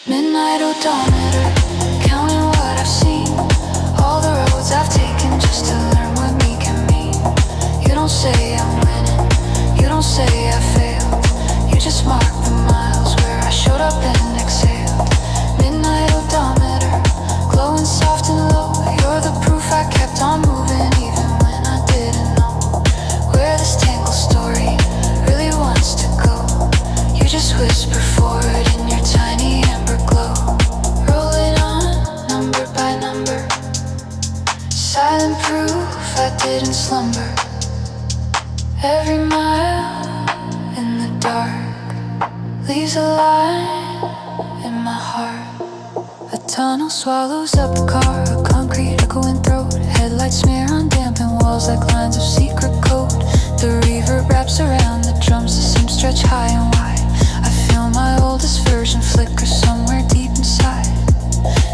Midnight odometer, counting what I've seen, all the roads I've taken just to learn what me can mean. You don't say I'm winning, you don't say I failed. You just mark the miles where I showed up and exhaled. Midnight odometer, glowing soft and low. You're the proof I kept on moving even when I didn't know where this tangled story really wants to go. You just whisper forward in your tiny amber glow. Roll it on, number by number, silent proof I didn't slumber. Every mile in the dark leaves a line in my heart. A tunnel swallows up the car, a concrete echoing throat. Headlights smear on dampened walls like lines of secret code. The reverb wraps around the drums, the seam stretch high and wide. I feel my oldest version flicker somewhere deep inside.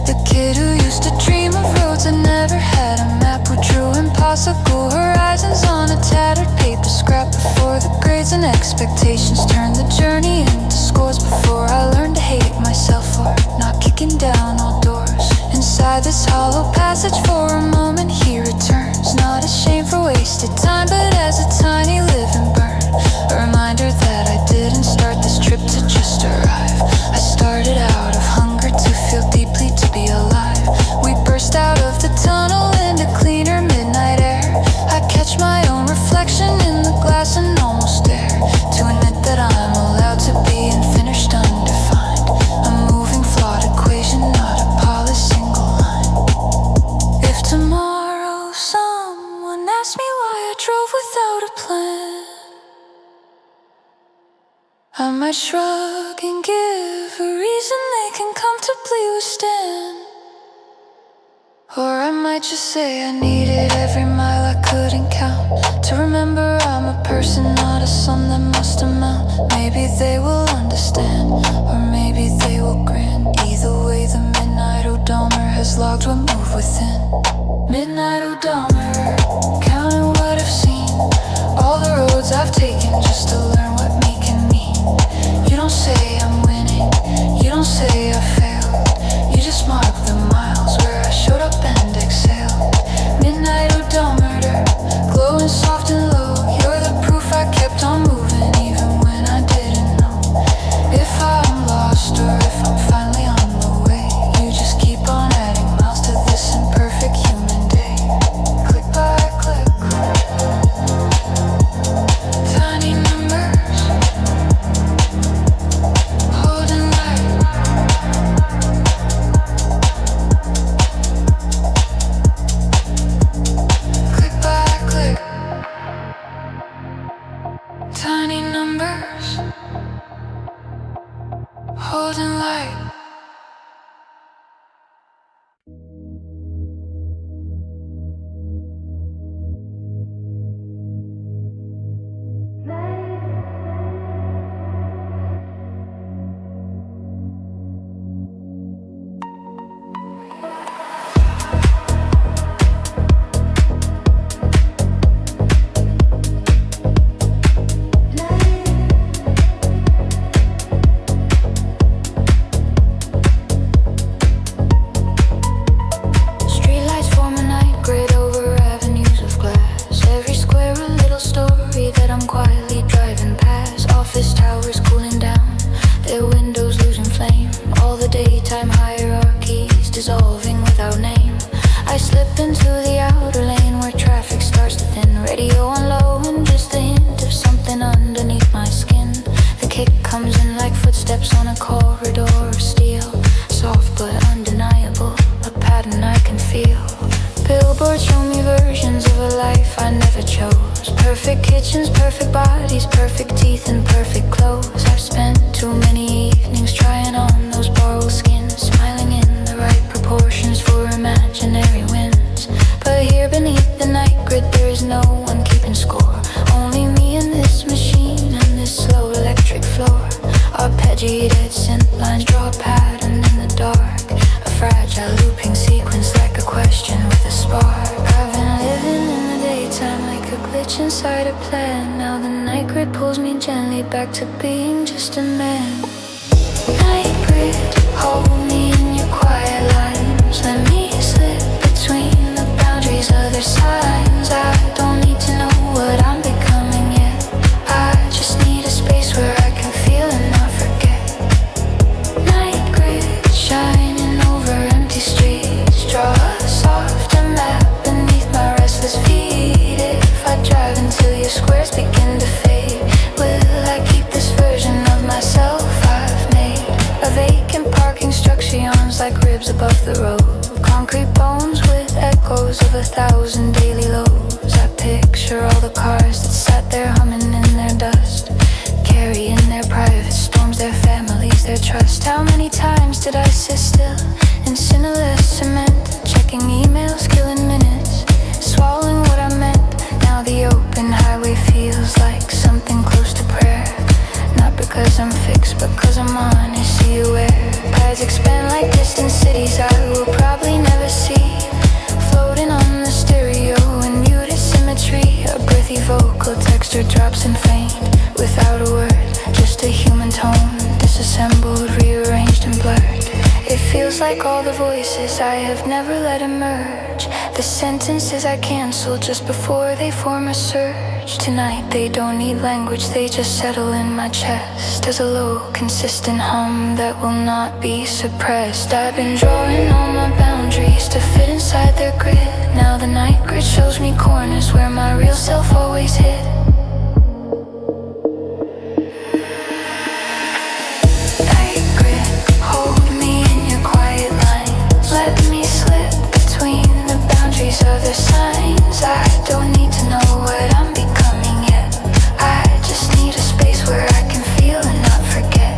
The kid who used to dream of roads that never had a map, who drew impossible horizons on a tattered paper scrap. Before the grades and expectations turned the journey into scores. Before I learned to hate myself for not kicking down all doors. Inside this hollow passage for a moment he returns, not ashamed for wasted time, but as a tiny living burn. A reminder that I didn't start this trip to just arrive. I started out of hunger to feel deeply, to be alive. We burst out of the tunnel into cleaner midnight air. I catch my own reflection in the glass and almost dare to admit that I'm allowed to be unfinished, undefined. A moving flawed equation, not a polished single line. If tomorrow someone asked me why I drove without a plan, I might shrug and give a reason they can comfortably withstand. Or I might just say I needed every mile I couldn't count, to remember I'm a person, not a sum that must amount. Maybe they will understand. understand, or maybe they will grin. Either way, the midnight odometer has logged what moved within. Midnight odometer, counting what I've seen, all the roads I've taken just to learn what me can mean. You don't say I'm winning, you don't say I failed, you just mark the miles where I showed up and exhaled. Midnight odometer, glowing soft and low, you're the proof I kept on moving even when I didn't know if I'm lost or if I'm finally on the way. You just keep on adding miles to this imperfect human day. Click by click, tiny numbers, holding light. Click by click, tiny numbers, holding light. Streetlights form a night grid over avenues of glass. Every square a little story that I'm quietly driving past. Office towers cooling down, their windows losing flame. All the daytime hierarchies dissolving without name. I slip into the outer lane where traffic starts to thin. Radio on low and just a hint of something underneath my skin. The kick comes in like footsteps on a corridor of steel. Soft but undeniable, a pattern I can feel. Billboards show me versions of a life I never chose. Perfect kitchens, perfect bodies, perfect teeth and perfect clothes. I've spent too many evenings trying on those borrowed skins, smiling in the right proportions for imaginary wins. But here beneath the night grid there is no one keeping score. Only me and this machine and this slow electric floor. Arpeggiated synth lines draw a pattern in the dark, a fragile looping sequence like a question with a spark. I've been living in the daytime like a glitch inside a plan. Now the night grid pulls me gently back to being just a man. Night grid, hold me in your quiet lines. Let me slip between the boundaries of their signs. I don't need to know what I'm becoming yet. I just need a space where I can feel and not forget. Night grid, shining over empty streets. Draw a softer map beneath my restless feet. If I drive until your squares begin to fade, will I keep this version of myself I've made? A vacant parking structure yawns like ribs above the road. Concrete bones with echoes of 1,000 daily lows. I picture all the cars that sat there humming in their dust, carrying their private storms, their families, their trust. How many times did I sit still in cineless cement, checking emails, killing minutes, swallowing what I meant? Now the open highway feels like something close to prayer. Not because I'm fixed, but cause I'm honestly aware. Paths expand like distant cities I will probably never see. Floating on the stereo in muted symmetry. A breathy vocal texture drops and faint without a word. Just a human tone, disassembled, rearranged and blurred. It feels like all the voices I have never let emerge. The sentences I cancel just before they form a surge. Tonight they don't need language, they just settle in my chest as a low, consistent hum that will not be suppressed. I've been drawing all my boundaries to fit inside their grid. Now the night grid shows me corners where my real self always hid. Night grid, hold me in your quiet lines. Let me slip between the boundaries of their signs. I don't need to know what I'm becoming yet. I just need a space where I can feel and not forget.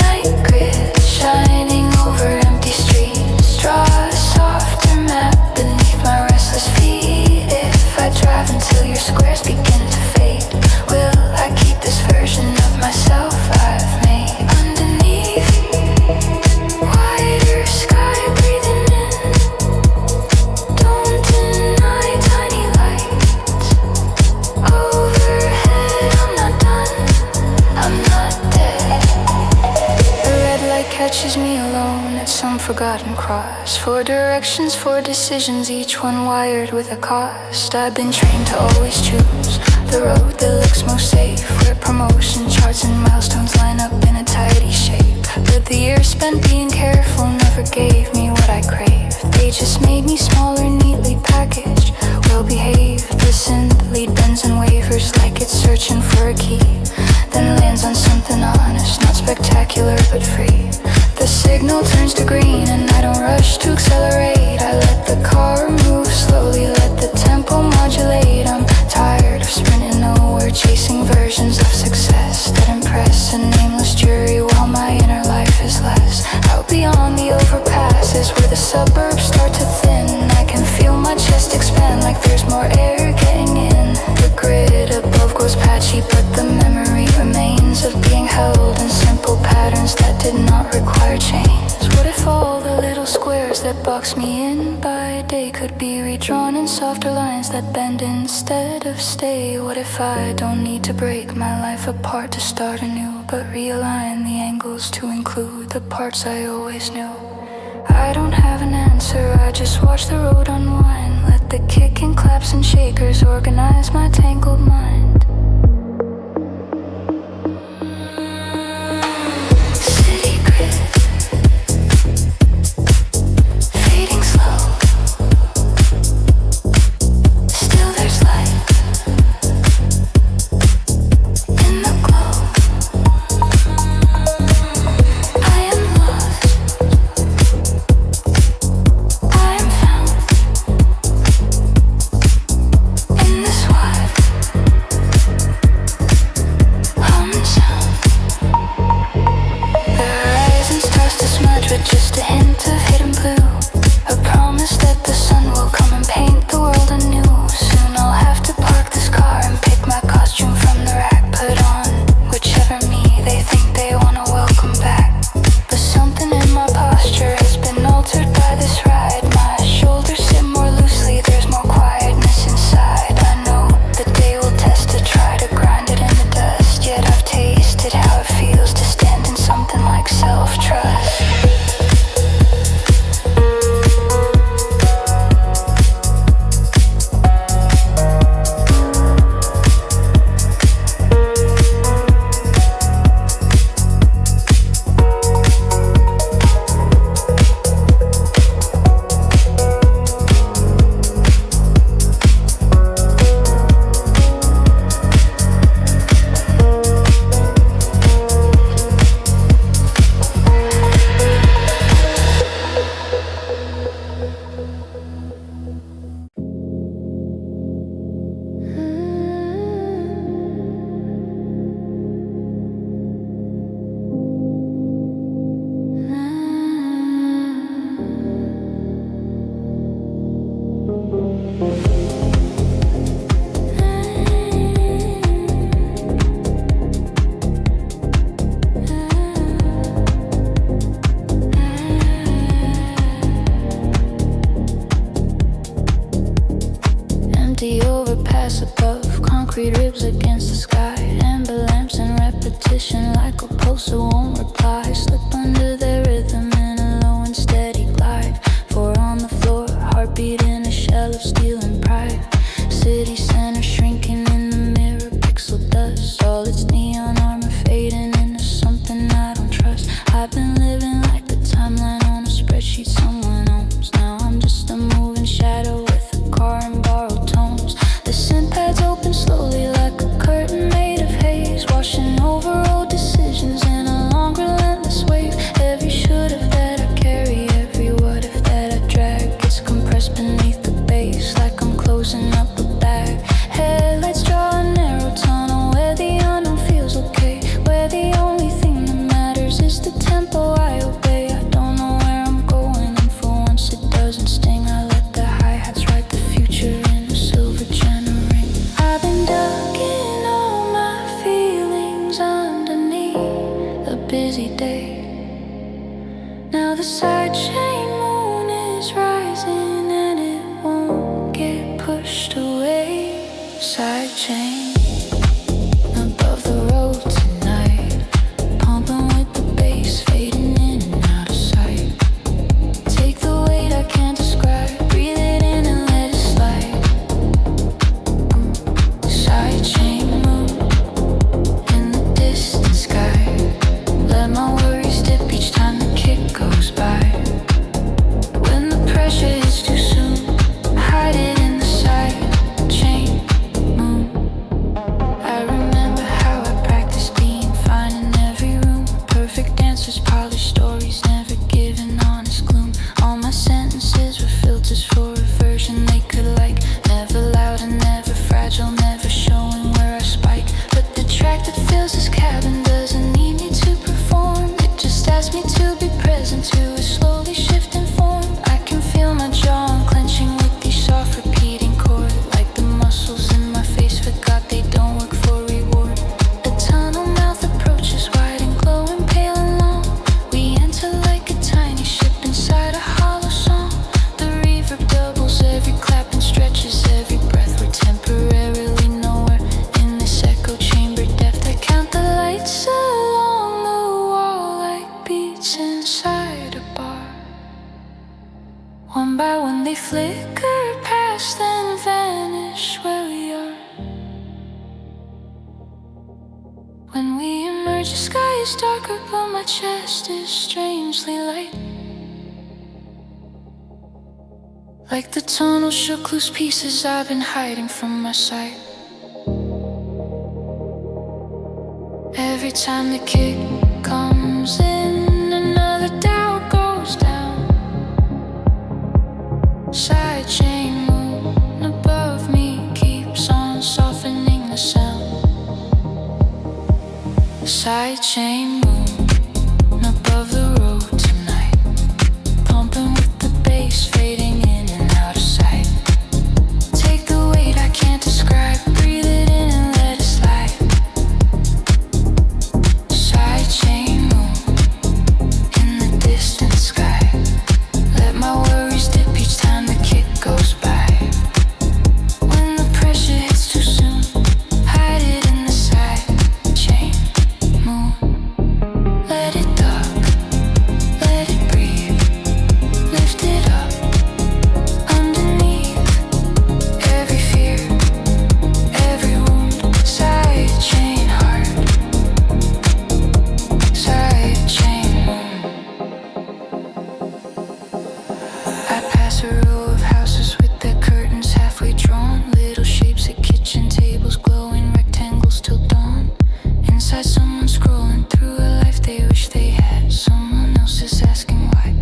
Night grid, shining over empty streets. Draw a softer map beneath my restless feet. If I drive until your squares begin to fade, will I keep this version of myself I've pushes me alone at some forgotten cross. For directions, for decisions, each one wired with a cost. I've been trained to always choose the road that looks most safe, where promotion charts and milestones line up in a tidy shape. But the years spent being careful never gave me what I craved. They just made me smaller, neatly packaged, well behaved. The synth lead bends and wavers like it's searching for a key, then lands on something honest, not spectacular but free. The signal turns to green and I don't rush to accelerate. I let the car move slowly, let the tempo modulate. I'm tired of sprinting nowhere, chasing versions of success that impress a nameless jury while my inner life is less. Out beyond the overpasses where the suburbs start to thin, I can feel my chest expand like there's more air getting in. The grid above grows patchy, but the memory remains of being held in simple patterns that did not require change. What if all the little squares that box me in by day could be redrawn in softer lines that bend instead of stay? What if I don't need to break my life apart to start anew, but realign the angles to include the parts I always knew? I don't have an answer, I just watch the road unwind. Let the kicking claps and shakers organize my tangled mind. City grid, fading slow. Still there's light in the glow. I am lost, I am found in this wide hum and sound. The horizon's tossed a smudge with just a hint of hidden blue, a promise that the sun will come and paint the world anew. Soon I'll have to park this car and pick my costume from the rack, put on whichever me they think they wanna welcome back. But something in my posture has been altered by this ride. My shoulders sit more loosely, there's more quietness inside. I know the day will test to try to grind it in the dust, yet I've tasted how it feels to stand in something like self-trust. Empty overpass above, concrete ribs against the sky, amber lamps in repetition like a pulse that won't reply. Slip under their rhythm in a low and steady glide. Four on the floor, heartbeat in a shell of steel and pride. City center shrinking in the mirror, pixel dust. All its neon armor fading into something I don't trust. I've been living like the timeline on a spreadsheet someone owns. Now I'm just a moving shadow with a car and borrowed tones. The synth pads open slowly like a curtain made of haze, washing over old decisions in a long relentless wave. Every should've that I carry, every what if that I drag, gets compressed beneath the base like I'm closing up a bag. Headlights draw a narrow tunnel where the unknown feels okay, where the only thing that matters is the tempo I obey. I don't know where I'm going, and for once it doesn't sting. I let the hi-hats write the future in a silver channel ring. I've been ducking all my feelings underneath a busy day. Now the side chain moon is rising and it won't get pushed away. Side chain above the road tonight, pumping with the bass fading in and by one they flicker past, then vanish where we are. When we emerge, the sky is darker, but my chest is strangely light. Like the tunnel shook loose pieces I've been hiding from my sight. Every time the kick comes in, another doubt goes down. Side chain moon above me keeps on softening the sound. Side chain moon above the road tonight, pumping with the bass fading in and out of sight. Take the weight I can't describe, breathe it in and let it slide. Side chain moon in the distant sky, let my worries dip each time the kick goes by. When the pressure hits too soon, hide it in the side chain moon. Let it duck, let it breathe, lift it up underneath every fear, every wound. Side chain heart, side chain moon. I pass a row of houses with their curtains halfway drawn, little shapes at kitchen tables, glowing rectangles till dawn. Inside someone scrolling through a life they wish they had. Someone else is asking why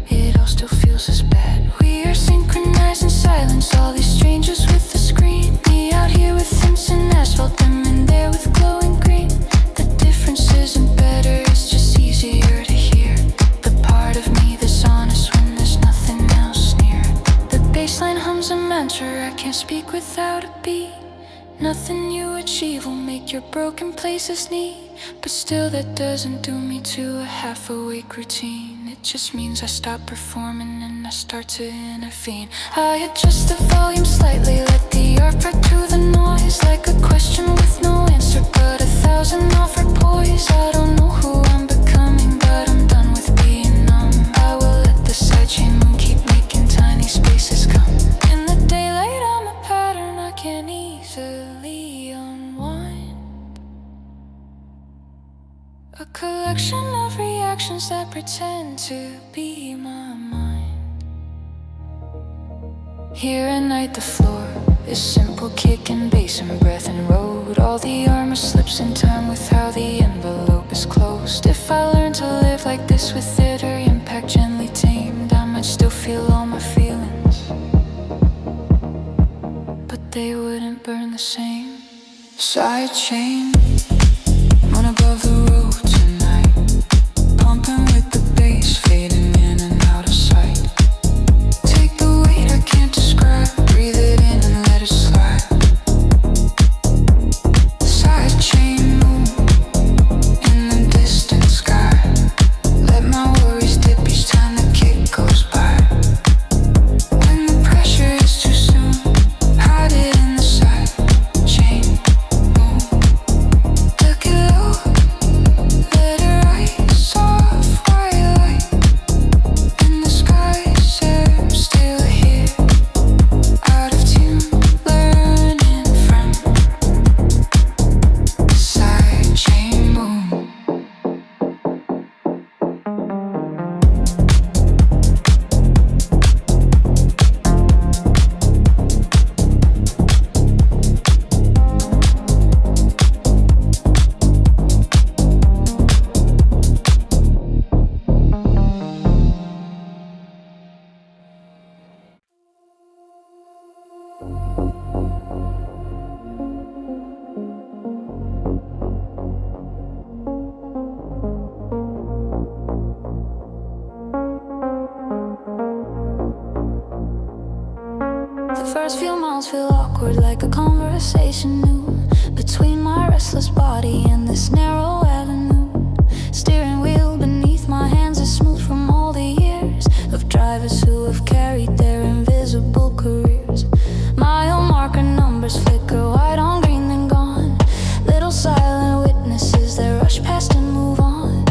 it all still feels as bad. We are synchronized in silence, all these strangers with the screen. Me out here with hints and asphalt, them in there with glowing green. The difference isn't better, it's just easier to hear. The part of me that's honest when there's nothing else near. The baseline hums a mantra I can't speak without a beat. Nothing you achieve will make your broken places neat, but still that doesn't do me to a half-awake routine. It just means I stop performing and I start to intervene. I adjust the volume slightly, let the art break through the noise, like a question with no answer, but 1,000 offered poise. I don't know who I'm becoming, but I'm done with being numb. I will let the sidechain moon keep making tiny spaces come. In the daylight I'm a pattern I can't easily unwind, a collection of reactions that pretend to be my mind. Here at night the floor is simple kick and bass and breath and road. All the armor slips in time with how the envelope is closed. If I learn to live like this with theater impact gently tamed, I might still feel all my feelings, but they wouldn't burn the same. Side chain moon above the road tonight, pumping with the bass fading in and out of sight. Take the weight I can't describe, breathe it in and let it slide. Side chain moon in the distant sky, let my worries dip each time the kick goes by. When the pressure is too soon, hide it in the side chain moon. Look it low, let it rise, soft white light in the sky. I'm still here, out of tune, learning from side chain moon. The first few miles feel awkward, like a conversation new between my restless body and this narrow avenue. Steering wheel beneath my hands is smooth from all the years of drivers who have carried their invisible careers. Mile marker numbers flicker white on green then gone. Little silent witnesses that rush past and move on,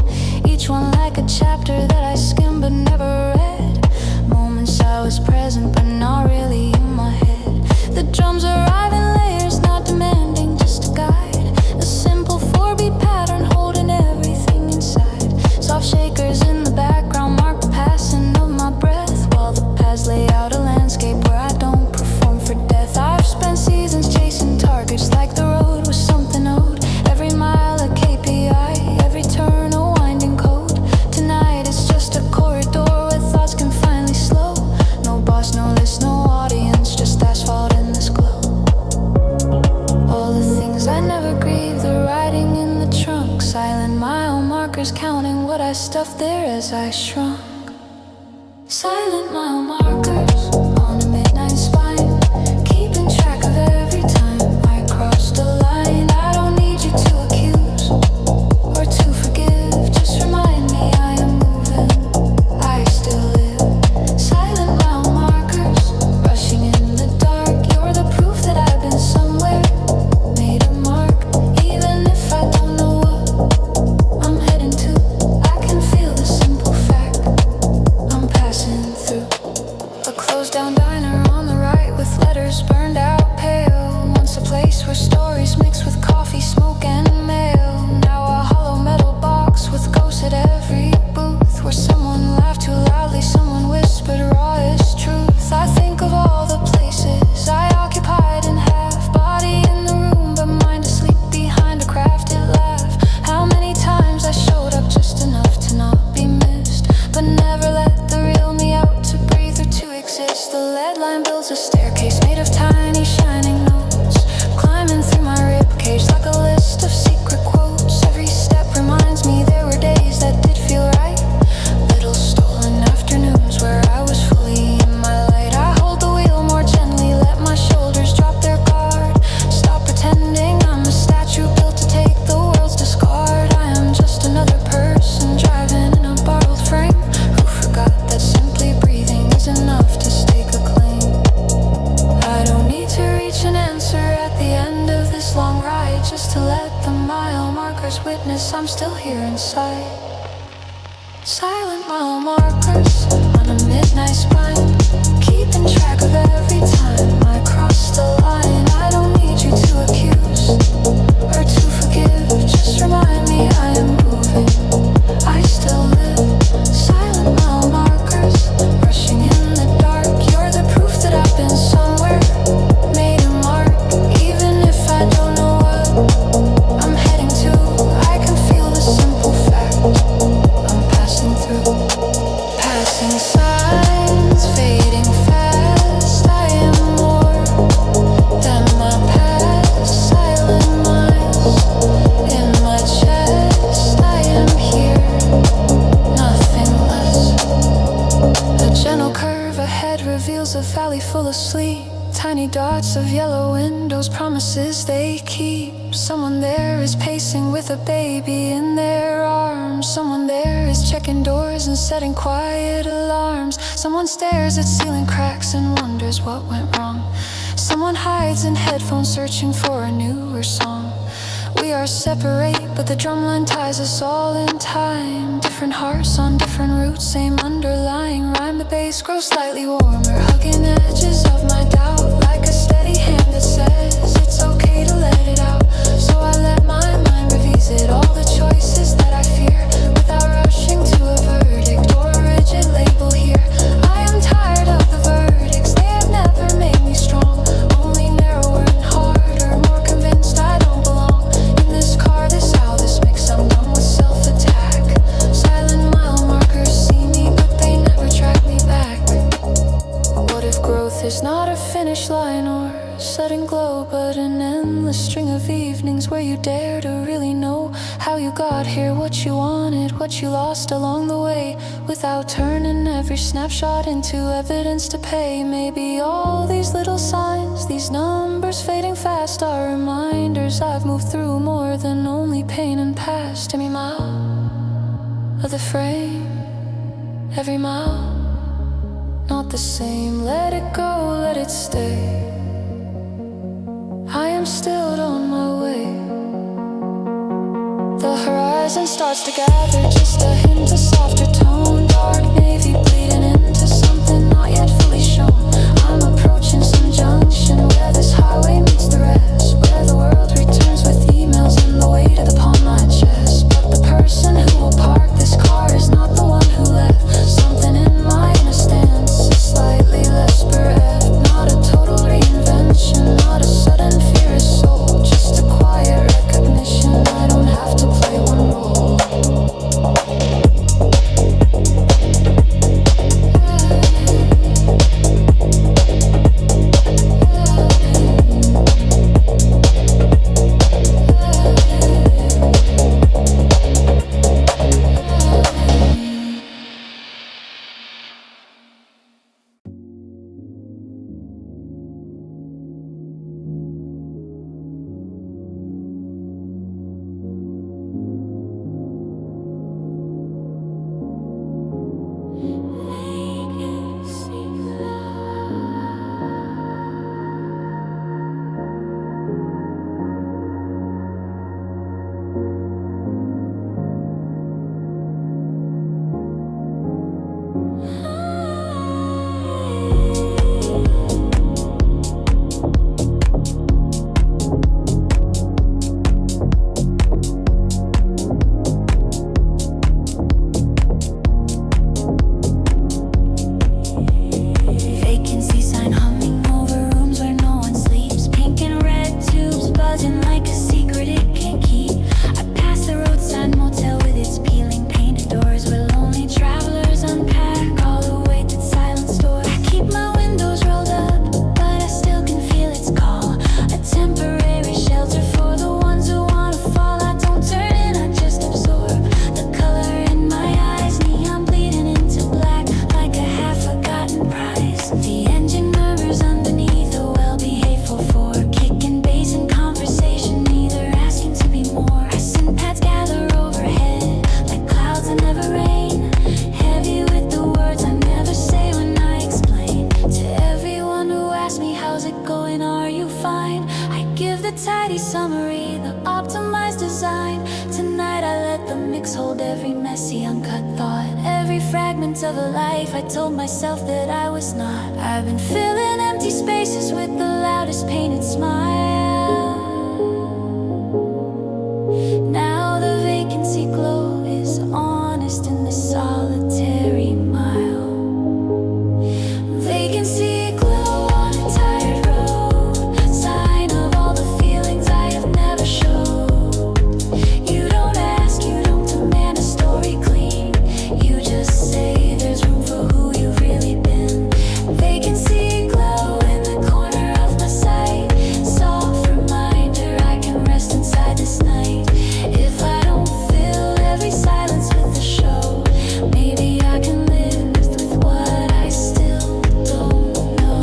each one like a chapter that I skimmed but never read. Moments I was was present, but not really in my head. The drums arrive in layers, not demanding, just a guide. A simple 4-beat pattern holding everything inside. Soft shakers in the background mark the passing of my breath, while the paths lay out a landscape where I don't perform for death. I've spent seasons chasing targets like the road was something owed. Every mile a KPI, every turn a winding code. Tonight it's just a corridor where thoughts can finally slow. No boss, no list, no audience, just asphalt and this glow. All the things I never grieve, the writing in the trunk. Silent mile markers counting what I stuffed there as I shrunk. Silent mile markers on a midnight spine, keeping track of every time I crossed a line. I don't need you to accuse or to forgive, just remind me I am moving, I still live. Silent mile markers rushing in the dark, you're the proof that I've been somewhere, made a mark. Even if I don't know what I'm heading to, I can feel the simple fact I'm passing through. A closed down diner on the right with letters burned out pale. Once a place where stories mixed with coffee, smoke and mail. Now a hollow metal box with ghosts at every booth, where someone laughed too loudly, someone whispered rawest truth. I think of all the places I occupied in half, body in the room but mind asleep behind a crafted laugh. How many times I showed up just enough to not be missed, but never let the real me out to breathe or to exist. The lead line builds a staircase made of tiny shining notes, climbing through my ribcage like a list of secret quotes. Every step reminds me there were days that did feel right, little stolen afternoons where I was fully in my light. I hold the wheel more gently, let my shoulders drop their guard. Stop pretending I'm a statue built to take the world's discard. I am just another person driving in a borrowed frame, who forgot that simply breathing is enough to stake a claim. I don't need to reach an answer at the end of this long ride, just to let the mile markers witness I'm still here inside. Silent mile markers on a midnight spine, keeping track of every time I cross the line. I don't need you to accuse or to forgive, just remind me I am moving, I still live. Silent mile markers rushing in the dark, you're the proof that I've been somewhere, made a mark. Even if I don't know what I'm heading to, I can feel the simple fact I'm passing through. Passing signs, fading fast, I am more than my past. Silent miles in my chest, I am here, nothing less. A gentle curve ahead reveals a valley full of sleep. Tiny dots of yellow windows, promises they keep. Someone there is pacing with a baby in their arms. Someone there is checking doors and setting quiet alarms. Someone stares at ceiling cracks and wonders what went wrong. Someone hides in headphones searching for a newer song. We are separate, but the drumline ties us all in time. Different hearts on different routes, same underlying rhyme. The bass grows slightly warmer, hugging edges of my doubt, like a steady hand that says it's okay to let it out. So I let my mind revisit all the choices that I fear, without rushing to a verdict or a rigid label here. I am tired of the verdicts, they have never made me strong, only narrower and harder, more convinced I don't belong in this car, this hour, this mix. I'm done with self-attack. Silent mile markers see me, but they never track me back. What if growth is not a finish line or a sudden glow, but an endless string of evenings where you dare to really know how you got here, what you wanted, what you lost along the way, without turning every snapshot into evidence to pay. Maybe all these little signs, these numbers fading fast, are reminders I've moved through more than only pain and past. Every mile of the frame, every mile not the same. Let it go, let it stay. I am still on my way. The horizon starts to gather, just a hint of softer tone. Dark navy bleeding into something not yet fully messy, uncut thought. Every fragment of a life I told myself that I was not. I've been filling empty spaces with the loudest painted smile. Now the vacancy glow is honest in this solitary mile. Vacancy glow on a tired road, sign of all the feelings I have never showed. You don't ask, you don't demand a story clean. You just say there's room for who you've really been. Vacancy glow in the corner of my sight, soft reminder I can rest inside this night. If I don't fill every silence with a show, maybe I can live with what I still don't know.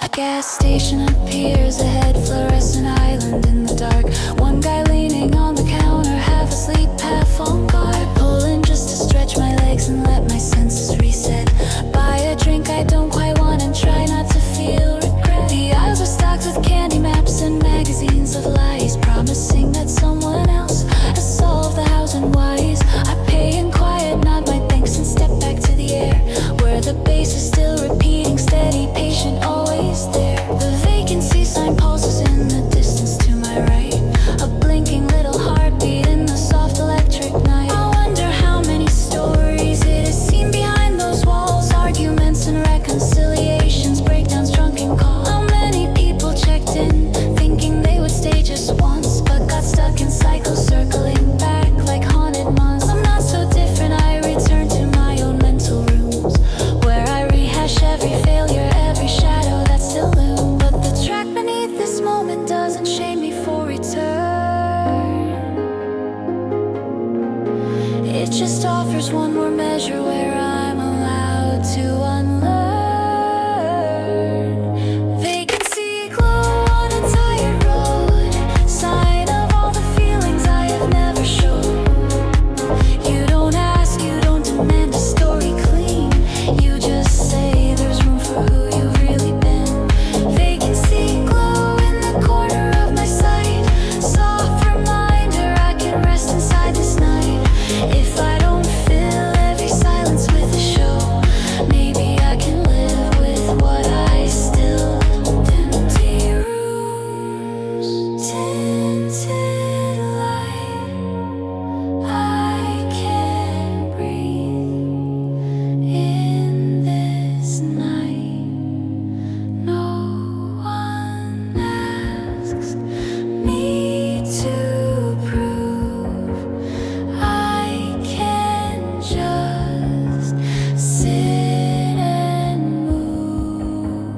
A gas station appears ahead, fluorescent island in the dark. One guy leaning on the counter, half asleep, half on guard. Pulling just to stretch my legs and let my senses reset. Buy a drink I don't quite want and try not to feel regret. The aisles are stocked with candy maps and magazines of lies, promising that someone else has solved the hows and whys. I pay in quiet, nod my thanks and step back to the air, where the bass is still repeating, steady, patient, always there. The vacancy sign pulses in the distance to my right, a blinking little heartbeat in the soft electric night. I wonder how many stories it has seen behind those walls, arguments and reconciliations, breakdowns, drunken calls. How many people checked in, thinking they would stay just once, but got stuck in cycles, circling back like haunted months. I'm not so different, I return to my own mental rooms, where I rehash every failure, every shadow that still looms. But the track beneath this moment doesn't shame me for return. It just offers one more measure where I'm allowed to unlearn. Vacancy glow on a tired road, sign of all the feelings I have never shown. You don't ask, you don't demand a story clean. You just say there's room for who you've really been. Vacancy glow in the corner of my sight, soft reminder I can rest inside this night. If I don't fill every silence with a show, maybe I can live with what I still don't. Empty rooms, tinted light, I can't breathe in this night. No one asks me to prove I can just sit and move.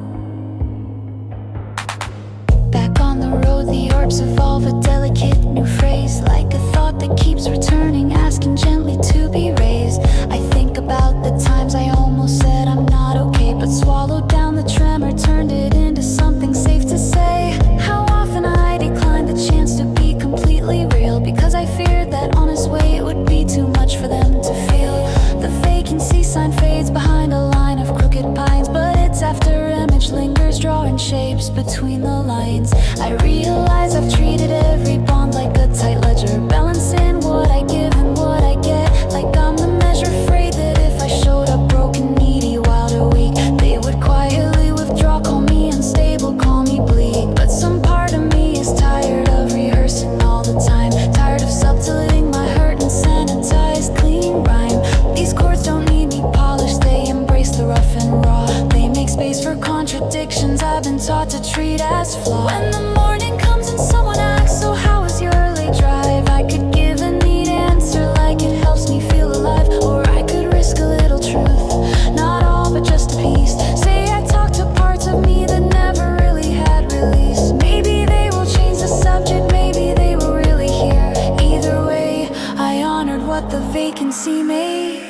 Back on the road, the orbs evolve, a delicate new phrase, like a thought that keeps returning, asking gently to be raised. I think about the times I almost said I'm not okay, but swallowed down the tremor, turned it into something safe to say. How often I declined the chance to be completely real, because I feared that on its way it would be too much for them to feel. The vacancy sign fades behind a line of crooked pines, but its after image lingers, drawing shapes between the lines. I realize I've treated every bond like a tight ledger, balancing what I give and what I get, like I'm the measure, afraid that if I showed up broken, needy, wild or weak, they would quietly withdraw, call me unstable, call me bleak. But some part of me is tired of rehearsing all the time, tired of subtling my hurt and sanitized clean rhyme. These chords don't need me polished, they embrace the rough and raw. They make space for contradictions I've been taught to treat as flaws. When the morning comes and someone asks, so how was your late drive? I could give a neat answer like it helps me feel alive, or I could risk a little truth, not all but just a piece. Say I talked to parts of me that never really had release. Maybe they will change the subject, maybe they were really here. Either way, I honored what the vacancy made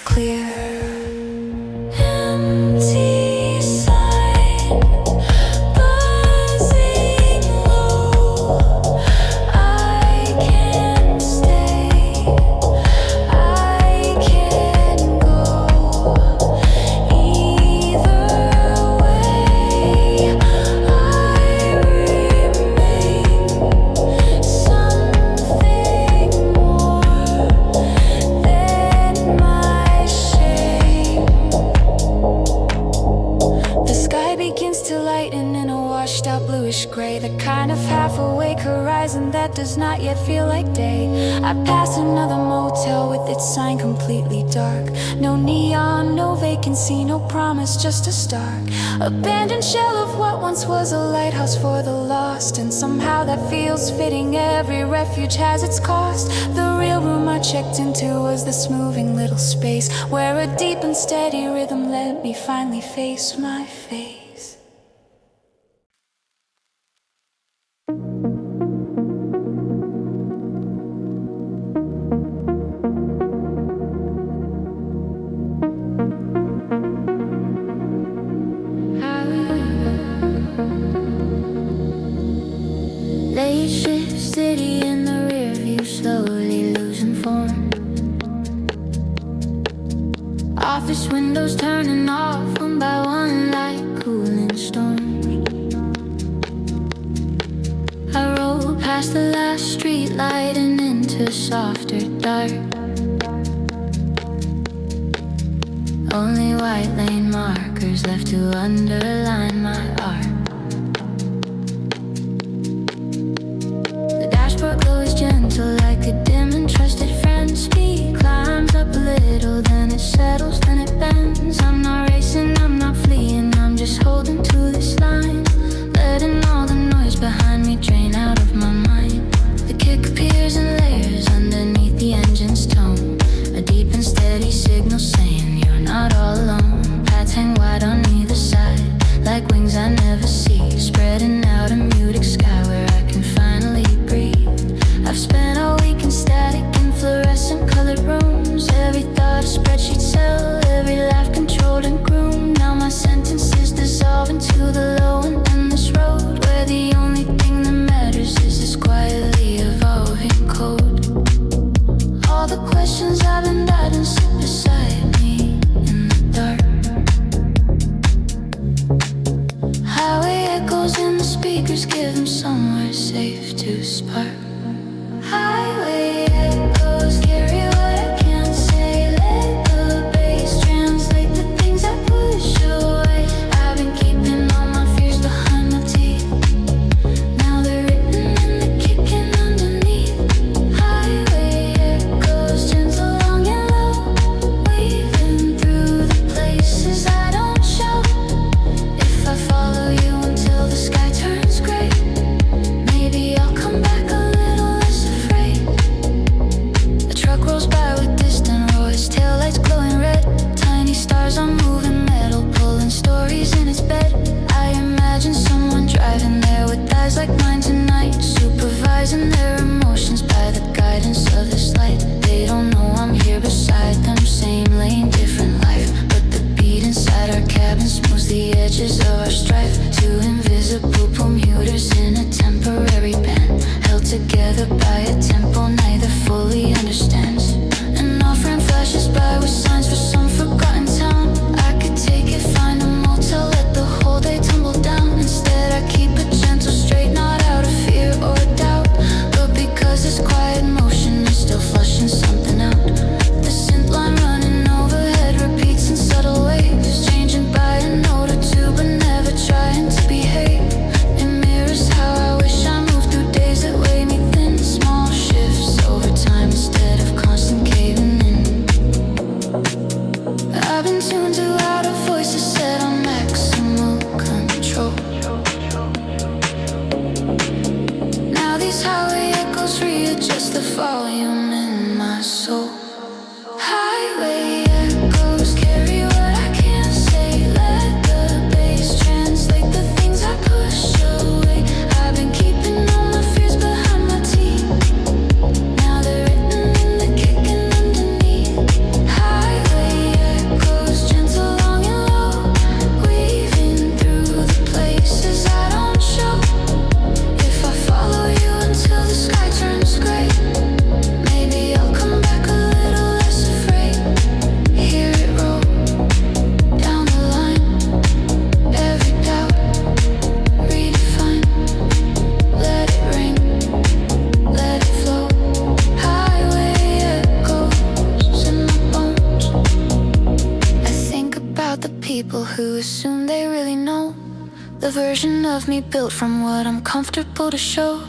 clear. Empty sign, buzzing low, I can stay, I can go. Either way, I remain something I pass another motel with its sign completely dark. No neon, no vacancy, no promise, just a stark abandoned shell of what once was a lighthouse for the lost. And somehow that feels fitting, every refuge has its cost. The real room I checked into was this moving little space, where a deep and steady rhythm let me finally face my face. Late shift city in the rear view, slowly losing form. Office windows turning off one by one like cooling storms. I roll past the last street light and into softer dark. Only white lane markers left to underline my art. Glow is gentle like a dim and trusted friend. Speed climbs up a little, then it settles, then it bends. I'm not racing, I'm not fleeing, I'm just holding to this line, letting all the noise behind me drain out of my mind. The kick appears in layers underneath the engine's tone, a deep and steady signal saying you're not all alone. Paths hang wide on either side, like wings I never see, spreading out a muted sky where I can finally breathe. I've spent all week in static and fluorescent colored rooms. Every thought a spreadsheet cell, every laugh controlled and groomed. Now my sentences dissolve into the low and endless road, where the only thing that matters is this quietly evolving code. All the questions I've been dodging sit beside me in the dark. Highway echoes in the speakers, give them somewhere safe to spark. Highway echoes carry what I can't say. Let the bass translate the things I push away. I've been keeping all my fears behind my teeth. Now they're written and they're kicking underneath. Highway echoes gentle, long and low, weaving through the places I don't show. If I follow you until the sky turns gray, maybe I'll come back a little less afraid. A truck rolls by with distant roars, taillights glowing red. Tiny stars on moving metal, pulling stories in its bed. I imagine someone driving there with eyes like mine tonight, supervising their emotions by the guidance of this light. They don't know I'm here beside them, same lane, different life, but the beat inside our cabin smooths the edges of our strife. Two invisible Bermudas in a temporary band, held together by a tempo neither fully understands. An off-ramp flashes by with signs for some forgotten town. I could take it, find a motel, let the whole day tumble down. Instead I keep it gentle, straight, not out of fear or doubt, but because this quiet motion is still flushing something out. The synth line running overhead repeats in subtle waves, changing by a note or two but never trying to behave. It mirrors how I wish I moved through days that weigh me thin. Small shifts over time instead of constant caving in. I've been tuned to outer voices set on maximal control. Now these highway echoes readjust the volume in my soul. Highway echoes carry what I can't say. Let the bass translate the things I push away. I've been keeping all my fears behind my teeth. Now they're written and they're kicking underneath. Highway echoes gentle, long and low, weaving through the places I don't show. If I follow you until the sky turns gray, maybe I'll come back a little less afraid. Hear it roll down the line, every doubt redefine. Let it ring, let it flow. Highway echoes in my bones. I think about the people who assume they really know the version of me built from what I'm comfortable to show.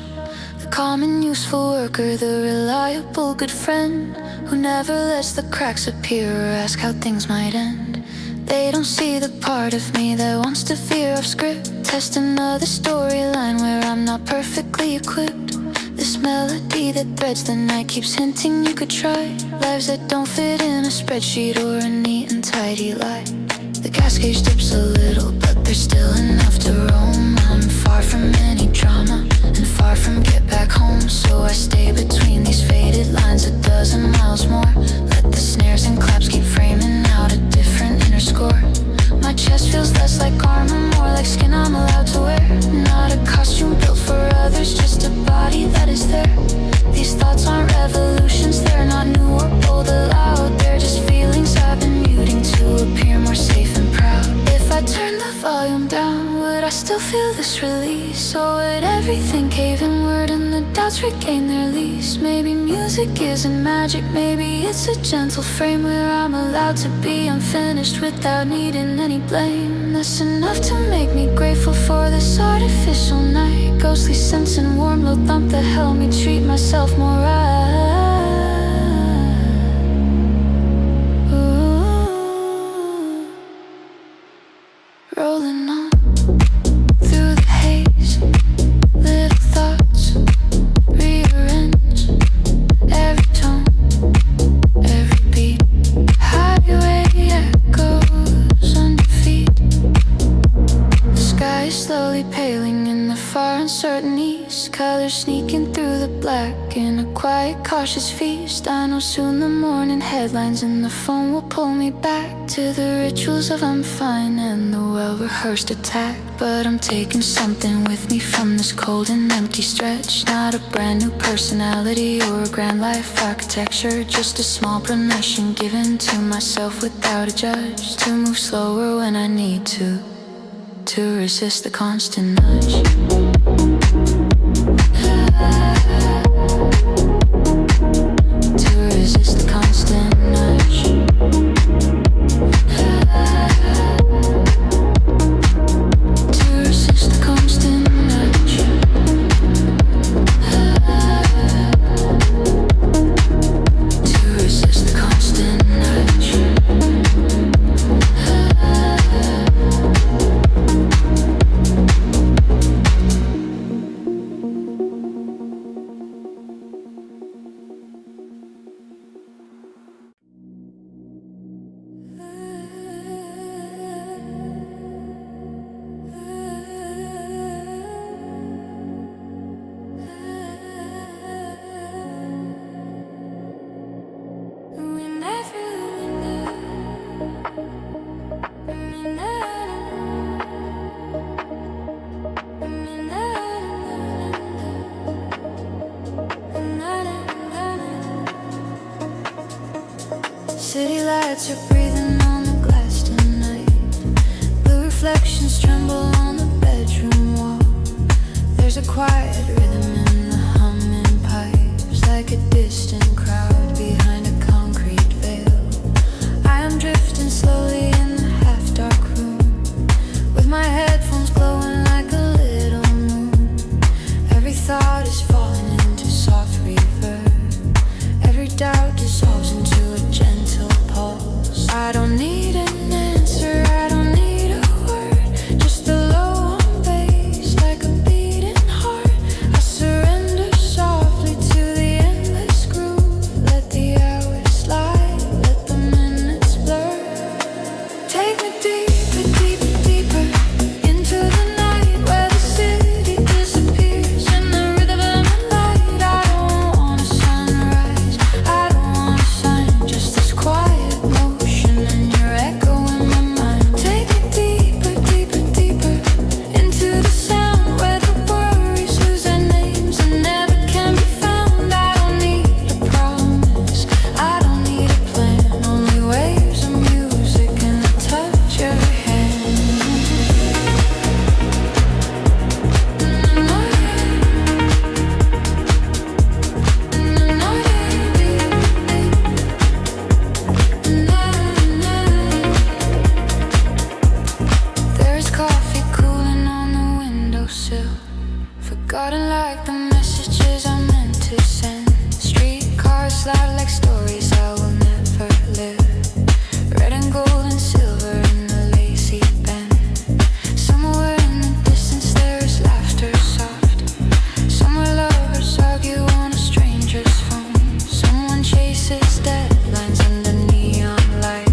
The calm and useful worker, the reliable good friend who never lets the cracks appear or ask how things might end. They don't see the part of me that wants to veer off script, test another storyline where I'm not perfectly equipped. This melody that threads the night keeps hinting you could try lives that don't fit in a spreadsheet or a neat and tidy lie. The gas gauge dips a little, but there's still enough to roam. I'm far from any drama and far from get back home, so I stay between these faded lines a dozen miles more. Let the snares and claps keep framing out a different inner score. My chest feels less like armor, more like skin I'm allowed to wear. Not a costume built for others, just a body that is there. These thoughts aren't revolutions, they're not new or bold aloud. They're just feelings I've been muting to appear more safe and proud. If I turn the volume down, would I still feel this release? Or would everything cave inward and the doubts regain their lease? Maybe music isn't magic, maybe it's a gentle frame where I'm allowed to be unfinished without needing any blame. That's enough to make me grateful for this artificial night. Ghostly scents and warm low thump that help me treat myself more right. Ooh. Rolling on through the haze, little thoughts rearrange every tone, every beat. Highway echoes under feet. The sky is slowly paling in the far uncertain east, colors sneaking through the black in a quiet, cautious feast. I know soon the morning headlines and the phone will pull me back to the rituals of I'm fine and the well-rehearsed attack. But I'm taking something with me from this cold and empty stretch. Not a brand new personality or a grand life architecture, just a small permission given to myself without a judge, to move slower when I need to resist the constant nudge. To resist the constant nudge. To resist the constant nudge. To resist the constant nudge. City lights are breathing on the glass tonight. Blue reflections tremble on the bedroom wall. There's a quiet rhythm in the humming pipes, like a distant crowd behind a concrete veil. I am drifting slowly in the half-dark room, with my headphones glowing like a little moon. Every thought is falling into soft reverb. Every doubt dissolves into a gentle pulse. I don't need an answer, I don't need a word, just a low hum bass like a beating heart. I surrender softly to the endless groove. slide like stories I will never live. Red and gold and silver in the lazy bend. Somewhere in the distance there is laughter soft. Somewhere lovers argue on a stranger's phone. Someone chases deadlines under neon light.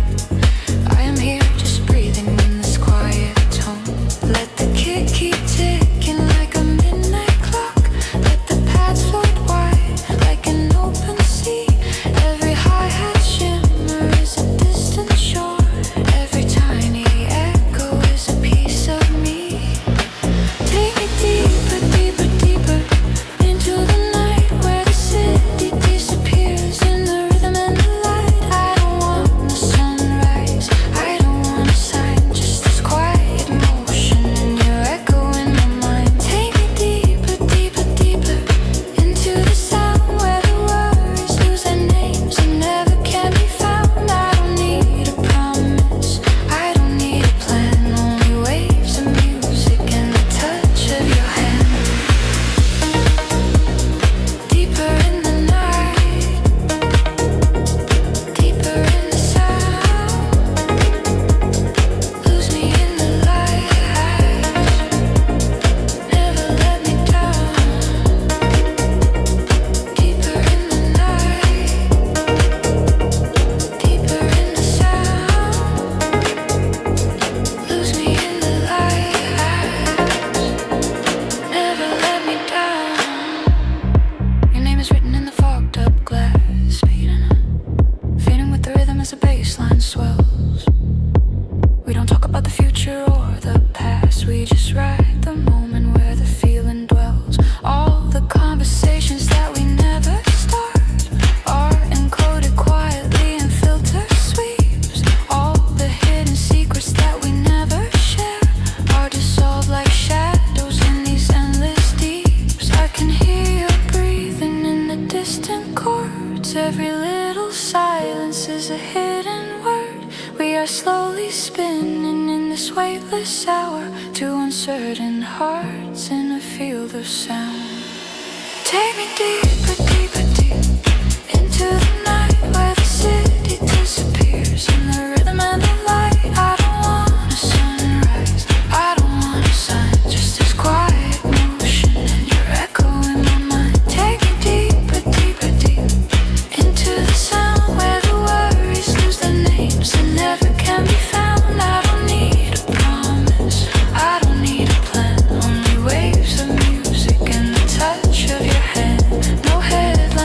I am here just breathing in this quiet tone. Let the kid keep ticking like a midnight clock. Let the paths float wide like an open sea. Every hi-hat shimmer is a distant shore. Every tiny echo is a piece of me. Take me deeper, deeper, deeper into the night where the city disappears in the rhythm and the light. I don't want the sunrise, I don't want a sign, just this quiet motion and your echo in my mind. Take me deeper, deeper, deeper into the sound where the worries lose their names and never can be found. I don't need a promise, I don't need a plan, only waves of music and the touch of your hand. Deeper in the night, deeper in the sound, lose me in the light, never let me down. Deeper in the night, deeper in the sound, lose me in the light, never let me down. Your name is written in the fogged up glass, fading with the rhythm as the bass line swells. We don't talk about the future or the past, we just ride the moment where the feeling dwells. All the conversations that we never start are encoded quietly in filter sweeps. All the hidden secrets that we never share are dissolved like shadows in these endless deeps. I can hear you breathing in the distant chords. Every little silence is a hidden word. We are slowly spinning in this weightless hour, two uncertain hearts in a field of sound. Take me deeper, deeper, deep into the night where the city disappears in the rhythm and the light. I don't want a sunrise, I don't want a sign, just this quiet motion and your echo in my mind. Take me deeper, deeper, deep into the sound where the worries lose their names and never can be found. I don't need a promise, I don't need a plan, only waves of music and the touch of your hand. No headlines,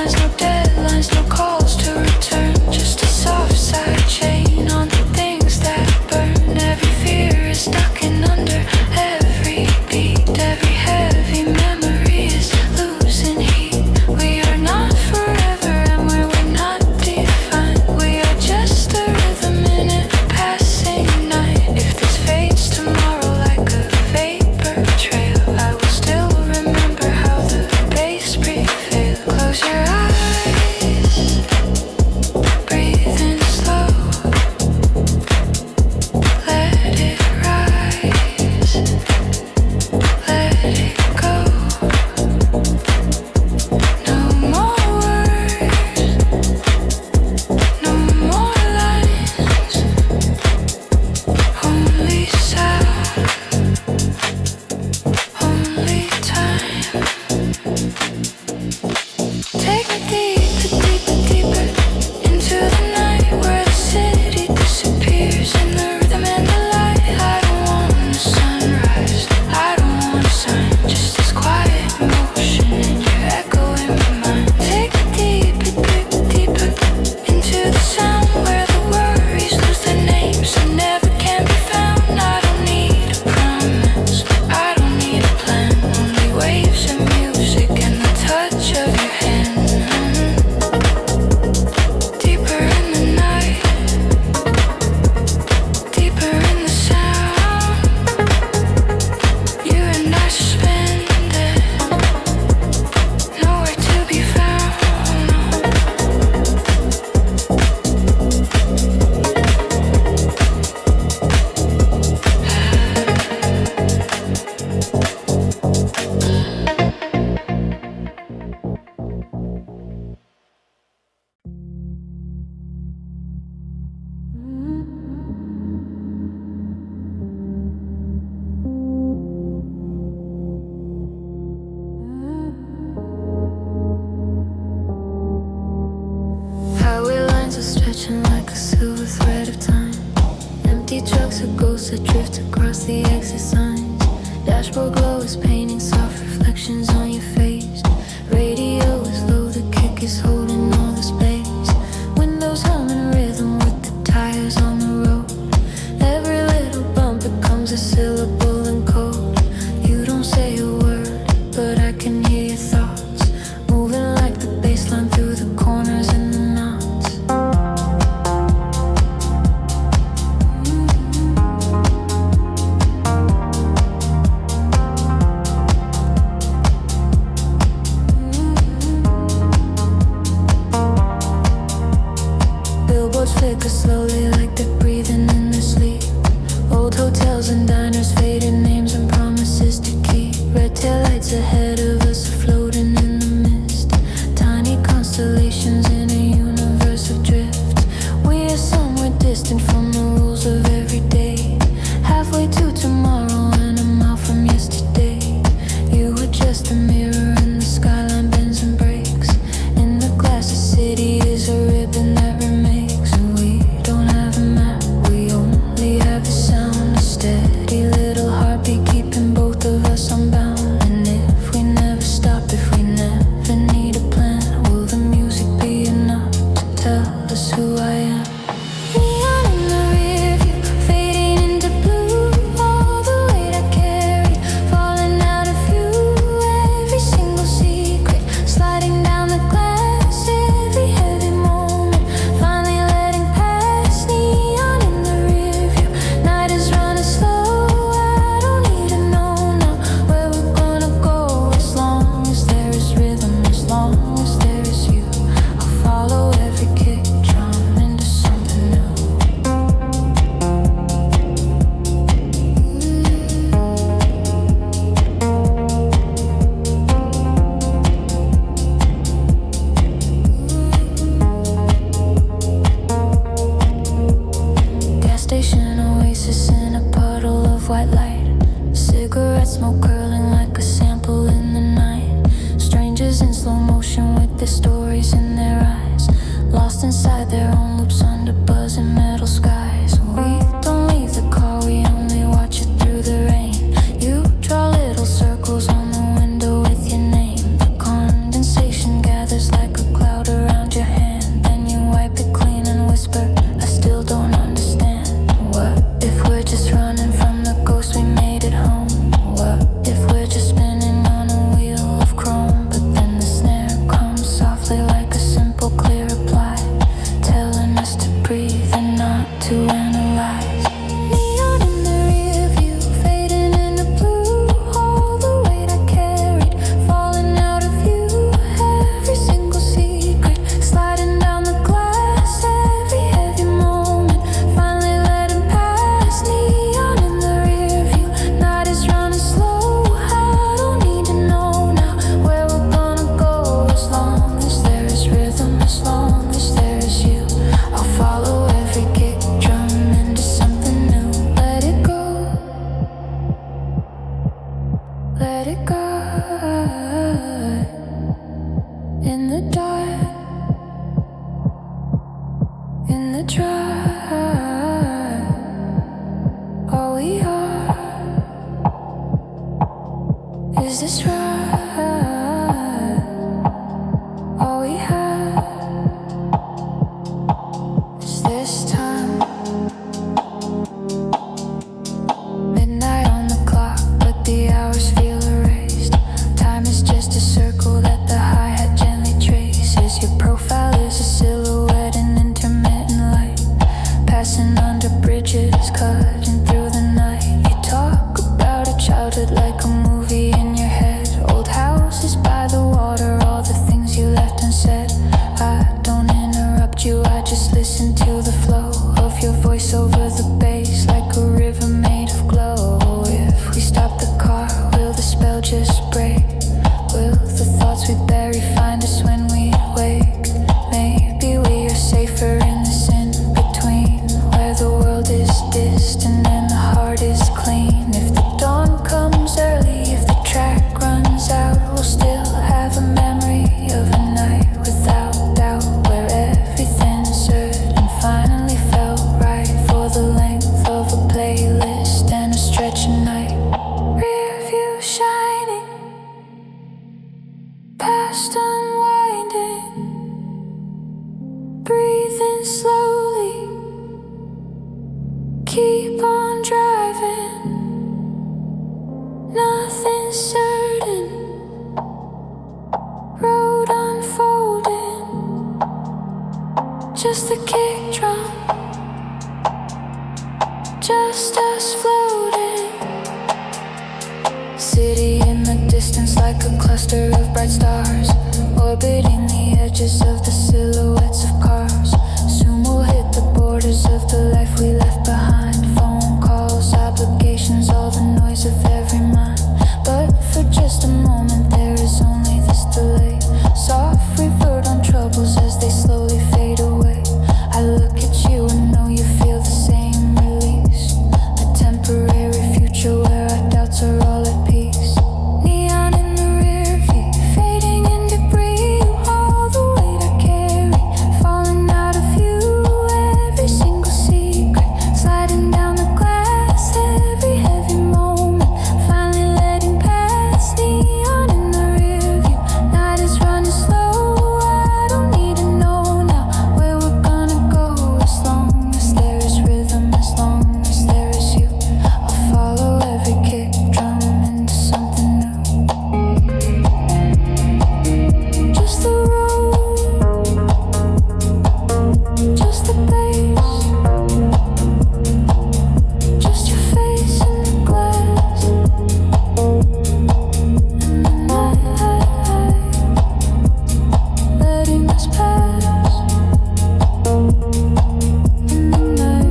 lines are stretching like a silver thread of time. Empty trucks are ghosts that drift across the exit signs. Dashboard glow is painting soft reflections on your face. Radio is low, the kick is holding all the space. Windows humming rhythm with the tires on the road. Every little bump becomes a syllable in code. You don't say a word, but I can hear your thoughts moving like the baseline through the corners and the knots. Billboards flicker slowly like they're breathing in their sleep. Old hotels and diners, faded names and promises to keep. Red taillights ahead of us are floating in the mist. Tiny constellations in a universe of drift. We are somewhere distant from the rules of every day. Halfway to tomorrow and a mile from yesterday. You were just a mirror and the skyline bends and breaks. In the glass, the city is a ribbon that remakes. And we don't have a map, we only have the sound. A steady little heartbeat keeping both of us unbound. And if we never stop, if we never need a plan, will the music be enough to tell us who I am? Neon in the rearview, fading into blue. All the weight I carried, falling out of view. Every single secret, sliding down the glass. Every heavy moment, finally letting pass. Neon in the rearview, night is running slow. I don't need to know now where we're gonna go. As long as there is rhythm, as long as there is you, I'll follow every kick drum into something new. Gas station oasis in a puddle of white light. Cigarette smoke curling like a sample in the night. Strangers in slow motion with their stories in their eyes. Lost inside their own loops under buzzing metal skies. We don't leave the car, we only watch it through the rain. You draw little circles on the window with your name. The condensation gathers like a cloud around your hand. Then you wipe it clean and whisper, I still don't understand. What if we're just running from the ghost we made at home? What if we're just spinning on a wheel of chrome? But then the snare comes softly like a simple clear reply, telling us to breathe and not to analyze. Neon in the rearview, fading into blue. All the weight I carried, falling out of view. Every single secret, sliding down the glass. Every heavy moment, finally letting pass. Neon in the rearview, night is running slow. I don't need to know now where we're gonna go. As long as there is rhythm, as long as there is you, I'll follow every kick drum into something new. Let it go, let it go. In the dark, in the dark, all we are. Is this right? All we have is this time. Midnight on the clock, but the hours feel erased. Time is just a circle that the hi-hat gently traces. Your profile is a silhouette in intermittent light. moving slowly, keep on driving, nothing's certain, road unfolding, just a kick drum, just us floating. City in the distance like a cluster of bright stars, orbiting the edges of the silhouettes of cars. Soon we'll hit the borders of the life we left behind. Phone calls, obligations, all the noise of every mind. But for just a moment there is only this delay. Soft revert on troubles as they slowly fade away. I look at you and know you feel the same release. A temporary future where our doubts are all at peace. Neon in the rear view, fading in debris. All the weight I carry, falling out of view. Every single secret, sliding down the glass. Every heavy moment, finally letting pass. Neon in the rear view, night is running slow. I don't need to know now where we're gonna go. As long as there is rhythm, as long as there is you, I'll follow every kick drum into something new. Just the road, just the bass, just your face in the glass, and the night letting us pass, and the night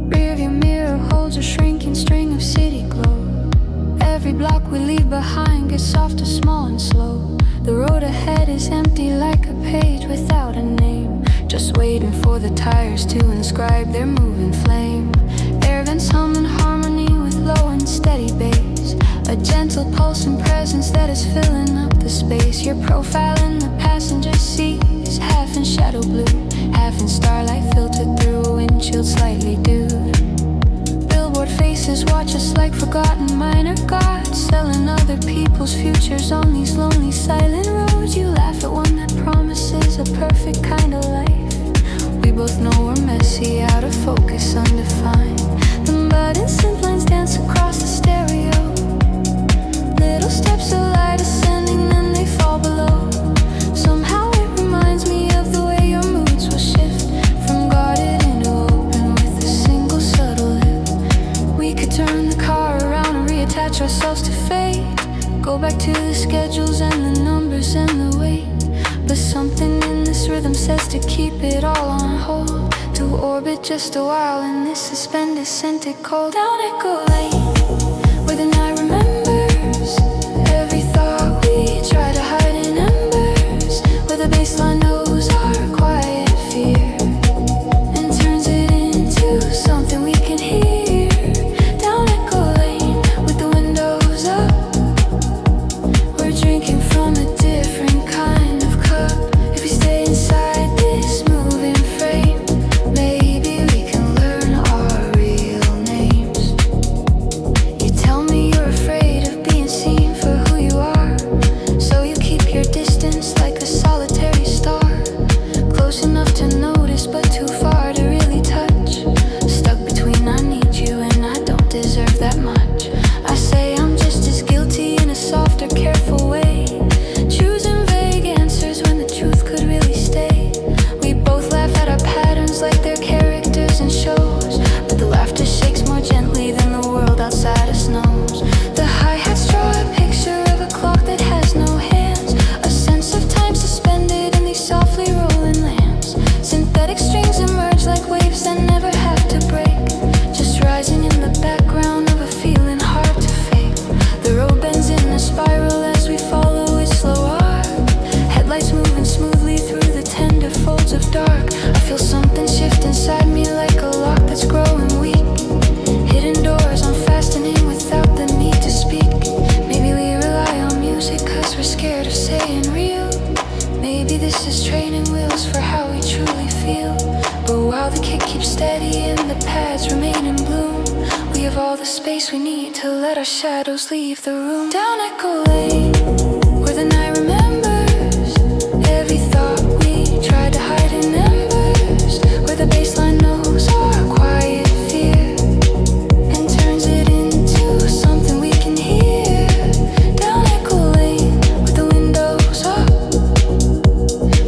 rearview mirror holds a shrinking string of city glow. Every block we leave behind gets softer, small and slow. The road ahead is empty like a page without a name, just waiting for the tires to inscribe their moving flame. Air vents hum in harmony with low and steady bass, a gentle pulsing presence that is filling up the space. Your profile in the passenger seat is half in shadow blue, half in starlight filtered through a windshield slightly dewed. Billboard faces watch us like forgotten minor gods, selling other people's futures on these lonely silent roads. You laugh at one that promises a perfect kind of life. We both know we're messy, out of focus, undefined. The buttons synth lines dance across the stereo. Little steps of light ascending, then they fall below. Somehow it reminds me of the way your moods will shift from guarded into open with a single subtle lift. We could turn the car around and reattach ourselves to fate, go back to the schedules and the numbers and the weight. But something in this rhythm says to keep it all on hold, to orbit just a while in this suspended scented cold. Down Echo Lane, where the night remembers every thought we try to hide in embers, where the baseline knows our quiet fear and turns it into something we can hear. Down Echo Lane, with the windows up, we're drinking from a different kind of cup. If we stay inside this moving frame, maybe we can learn our real names. give all the space we need to let our shadows leave the room. Down Echo Lane, where the night remembers every thought we tried to hide in embers, where the baseline knows our quiet fear and turns it into something we can hear. Down Echo Lane, with the windows up,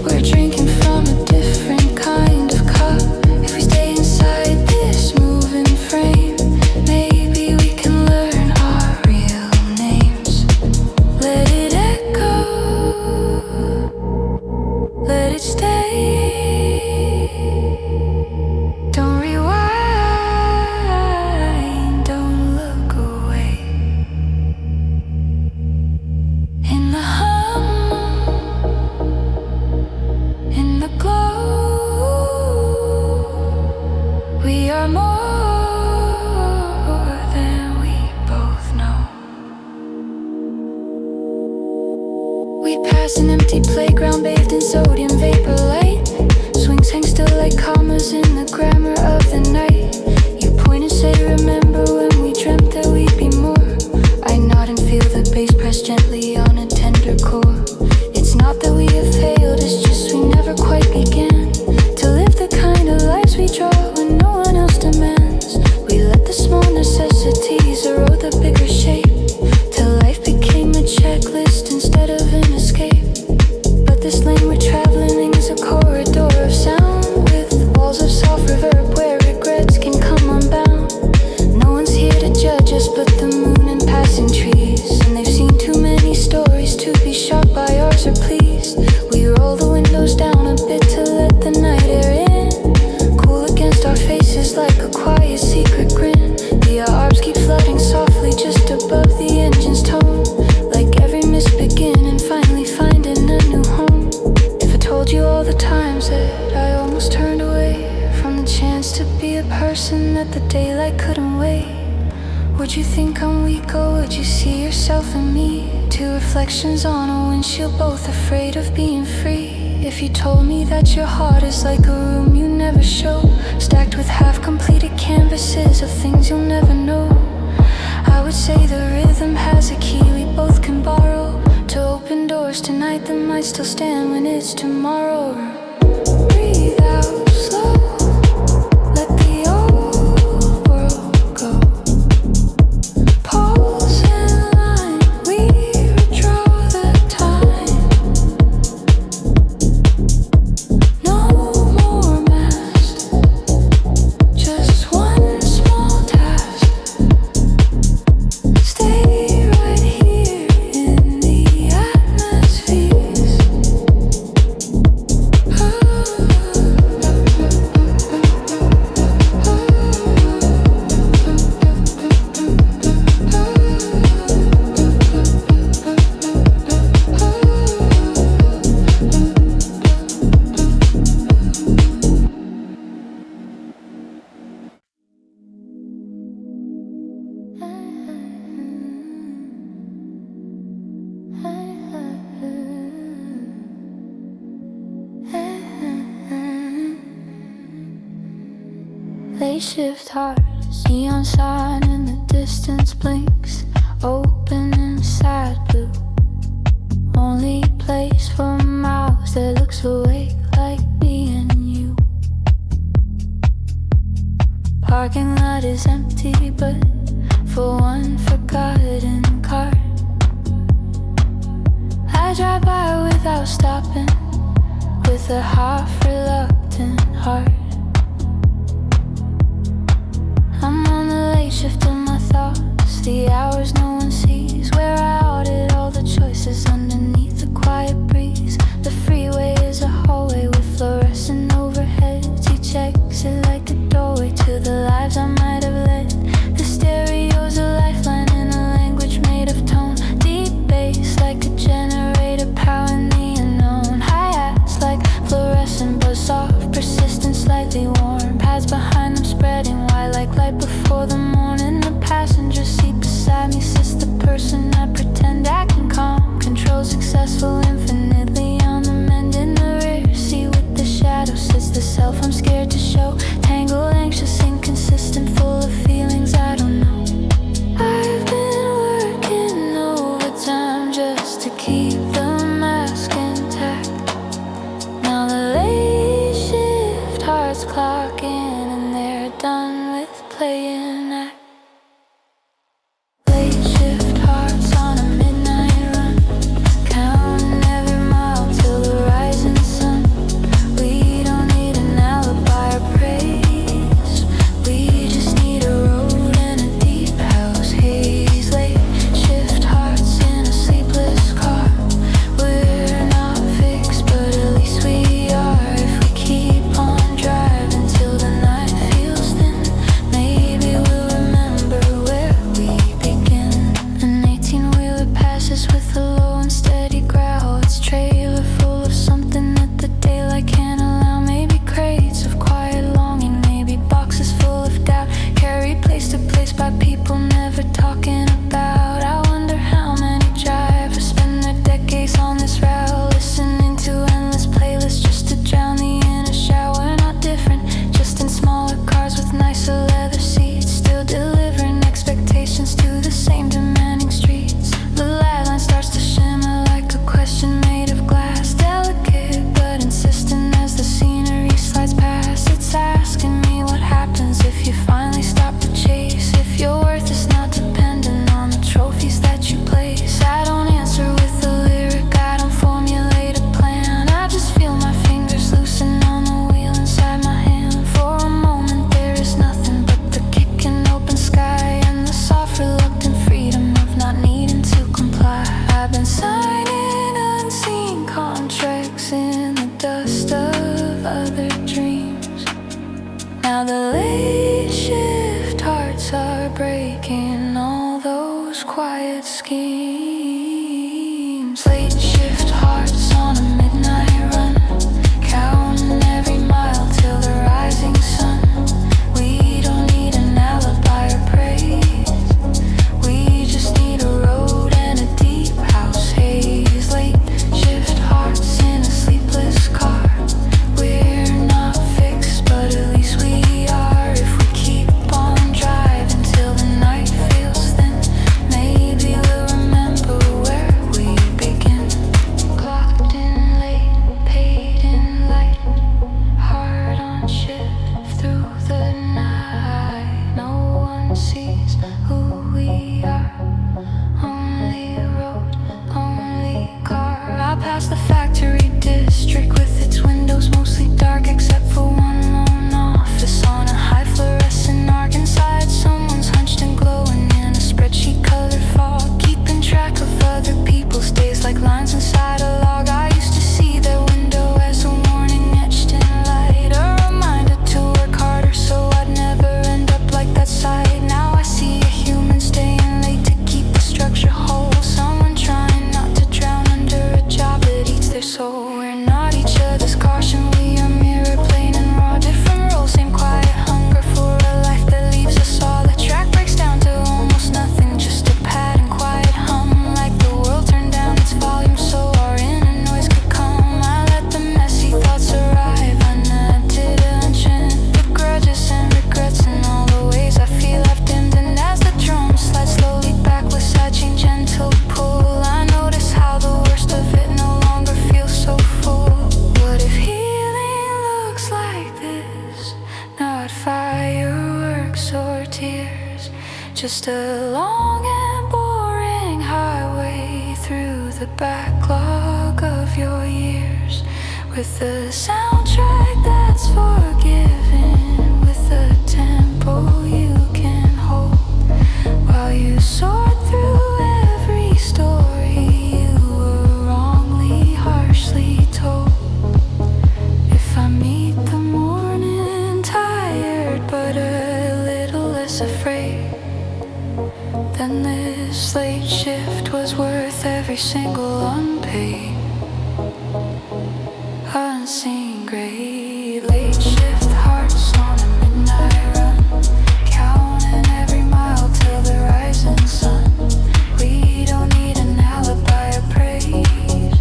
we're drinking from a different kind of cup. If we stay inside this moving frame, maybe we can learn our real names. Let it echo, let it stay. Don't rewind, don't look away. In the hum, in the glow, we are more than we both know. We pass an empty playground bathed in sodium vapor light. Swings hang still like commas in the grammar of the night. You point and say, remember when we dreamt that we'd be more? I nod and feel the bass press gently on a tender chord. It's not that we have failed, it's just we never quite began to live the kind of lives we draw when no one else demands. We let the small necessities erode the bigger shape, till life became a checklist instead of an escape. But this lane we're traveling is a corridor of sound, with walls of soft reverb where regrets can come unbound. No one's here to judge us but the moon and passing trees, and they've seen too many stories to be shocked by ours or pleased. We roll the windows down a bit to let the night air in, cool against our faces like a quiet secret grin. The arbs keep flooding softly just above the engine's tone, like every mist beginning, finally finding a new home. If I told you all the times that I almost turned away from the chance to be a person that the daylight couldn't wait, would you think I'm weak or would you see yourself in me? Two reflections on a windshield, both afraid of being free. If you told me that your heart is like a room you never show, stacked with half-completed canvases of things you'll never know, I would say the rhythm has a key we both can borrow to open doors tonight that might still stand when it's tomorrow. Breathe out slow, let the old world go. Pause in line, we redraw the time. No more masks, just one small task. Stay right here in the atmospheres. They shift hard, neon sign in the distance blinks, open inside blue. Only place for mouths that looks awake like me and you. Parking lot is empty but for one forgotten car, I drive by without stopping, with a half-reluctant heart. I'm on the late shift of my thoughts, the hours no one sees, where I audit all the choices underneath the quiet breeze. The freeway is a hallway with fluorescent overheads, each exit like a doorway to the lives I might have led. The stereo's a lifeline in a language made of tone, deep bass like a generator powering the unknown. Hi-hats like fluorescent but soft, persistent, slightly warm, paths behind them spreading wide like light before the morning. The quiet schemes. Late shift hearts on a midnight run, counting every mile till the rising sun. We don't need an alibi or praise, we just need a road and a deep house haze. Late shift hearts in a sleepless car. We're not fixed, but at least we are. If we keep on driving till the night feels thin, maybe we'll remember where we begin. Clocked in late, paid in light, hard on shift through the night. No one sees who we are, only road, only car. I pass the factory district with its windows mostly dark except for one lone office on a high fluorescent arc. Inside someone's hunched and glowing in a spreadsheet colored fog, keeping track of other people's days like lines inside a log. I used to see their window as a warning etched in light, a reminder to work harder so I'd never end up like that sight. Now I see a human staying late to keep the structure whole, someone trying not to drown under a job that eats their soul. We're not each other's caution, we are mirror plain and raw. Different roles, same quiet hunger for a life that leaves us all. The track breaks down to almost nothing, just a pad and quiet hum, like the world turned down its volume so our inner noise could come. I let the messy thoughts arrive, unattention, the grudges and regrets and all the ways I feel I've dimmed. And as the drums slide slowly backwards, I change gentle pull. I notice how the worst of it no longer feels so full. What if healing looks like this? Not fireworks or tears, just a long and boring highway through the backlog of your years, with a soundtrack that's forgiving, with a tempo you can hold, while you sort through every story you were wrongly, harshly told. If I meet the morning tired but a little less afraid, then this late shift was worth every single unpaid, unseen grave. Late shift hearts on a midnight run, counting every mile till the rising sun. We don't need an alibi or praise,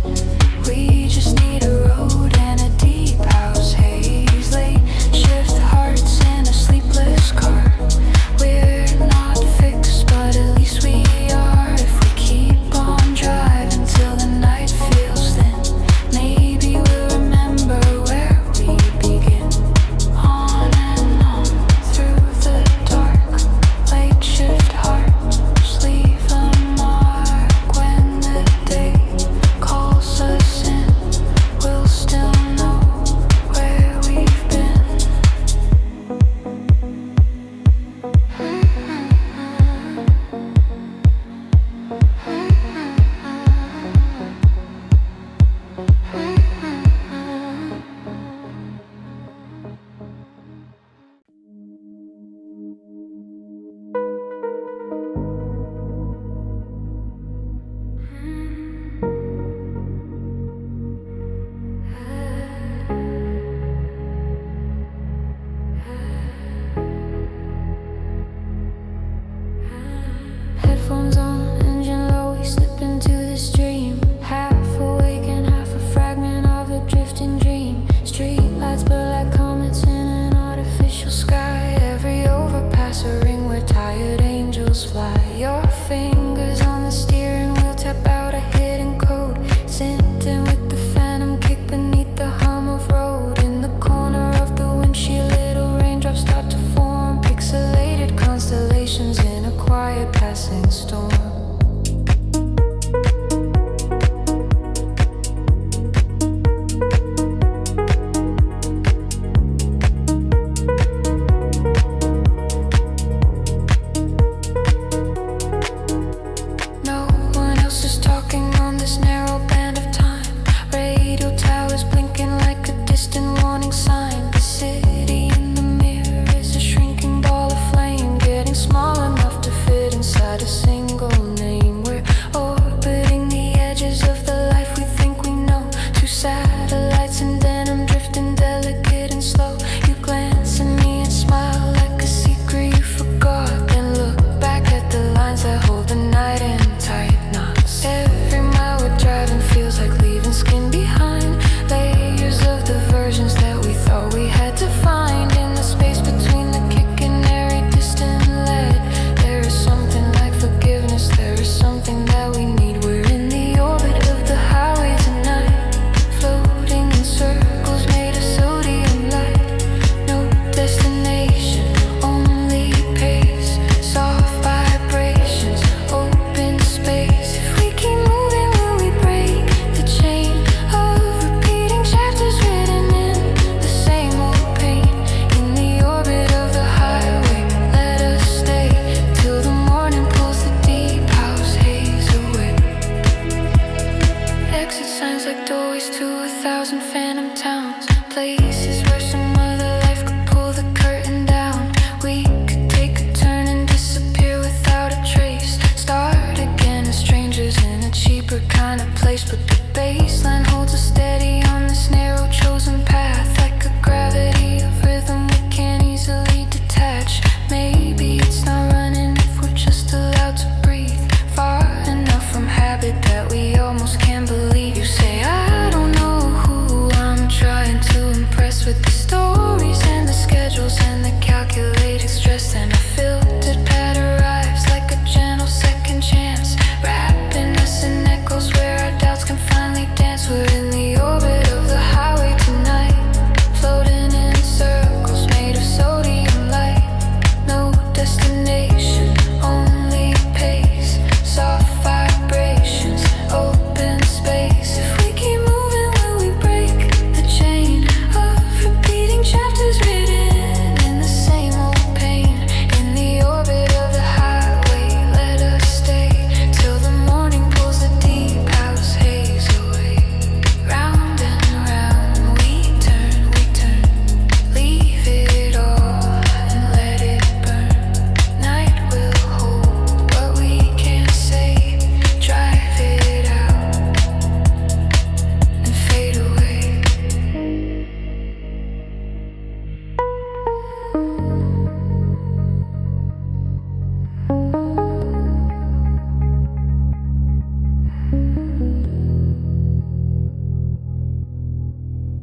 we just need a road and a deep house haze. Late shift hearts in a sleepless car. We're not fixed, but at least we are. If we keep on driving till the night feels thin, maybe we'll remember where we begin. On and on through the dark, late shift hearts leave a mark. When the day calls us in, we'll still know where we've been. Headphones on, engine low, we slip into this dream. Half awake and half a fragment of a drifting dream. Street lights blur like comets in an artificial sky. Every overpass a ring where tired angels fly. Your fingers on the steering wheel tap out a hidden code. Sitting with the phantom kick beneath the hum of road. In the corner of the windshield, little raindrops start to form. Pixelated constellations in a quiet passing storm. race, but the baseline holds us steady on this narrow chosen path. Like a gravity of rhythm we can't easily detach. Maybe it's not running if we're just allowed to breathe. Far enough from habit that we almost can't believe. You say I don't know who I'm trying to impress with the stories and the schedules and the calculated stress. And a filtered pad arrives like a gentle second chance, wrapping us in echoes where our doubts can finally dance. We're in the orbit of the highway tonight, floating in circles made of sodium light. No destination, only pace, soft vibrations, open space. If we keep moving, will we break the chain of repeating chapters written in the same old pain? In the orbit of the highway, let us stay till the morning pulls the deep house haze away. Round and round we turn, leave it all and let it burn. Night will hold what we can't say, drive it out and fade away.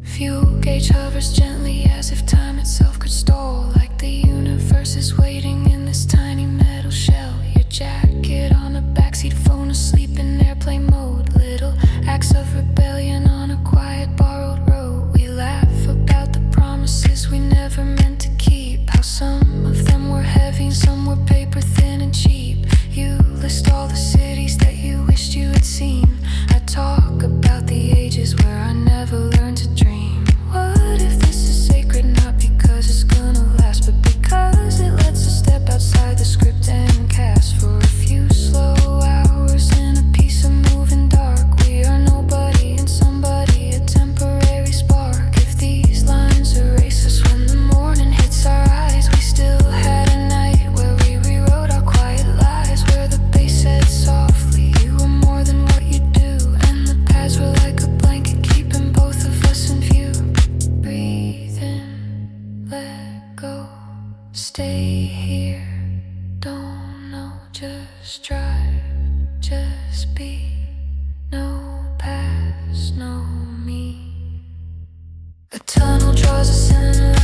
Fuel gauge hovers gently as if time itself could stall. Like the universe is waiting in this tiny metal shell. Your jacket on a backseat, phone asleep in airplane mode. Little acts of rebellion on a quiet borrowed road. We laugh about the promises we never meant to keep. How some of them were heavy, some were paper thin and cheap. You list all the cities that you wished you had seen. I talk about the ages where I never learned to dream. What if this is sacred, not because it's gonna last, but because it lets us step outside the script and cast for a few slow hours in a piece of moving dark. We are nobody and somebody, a temporary spark. If these lines erase us when the morning hits our eyes, we still had a night where we rewrote our quiet lies, where the bass said softly, you were more than what you do, and the pads were like a blanket keeping both of us in view. Breathe in, let go, stay here, don't know, just drive, just be, no past, no me. A tunnel draws us in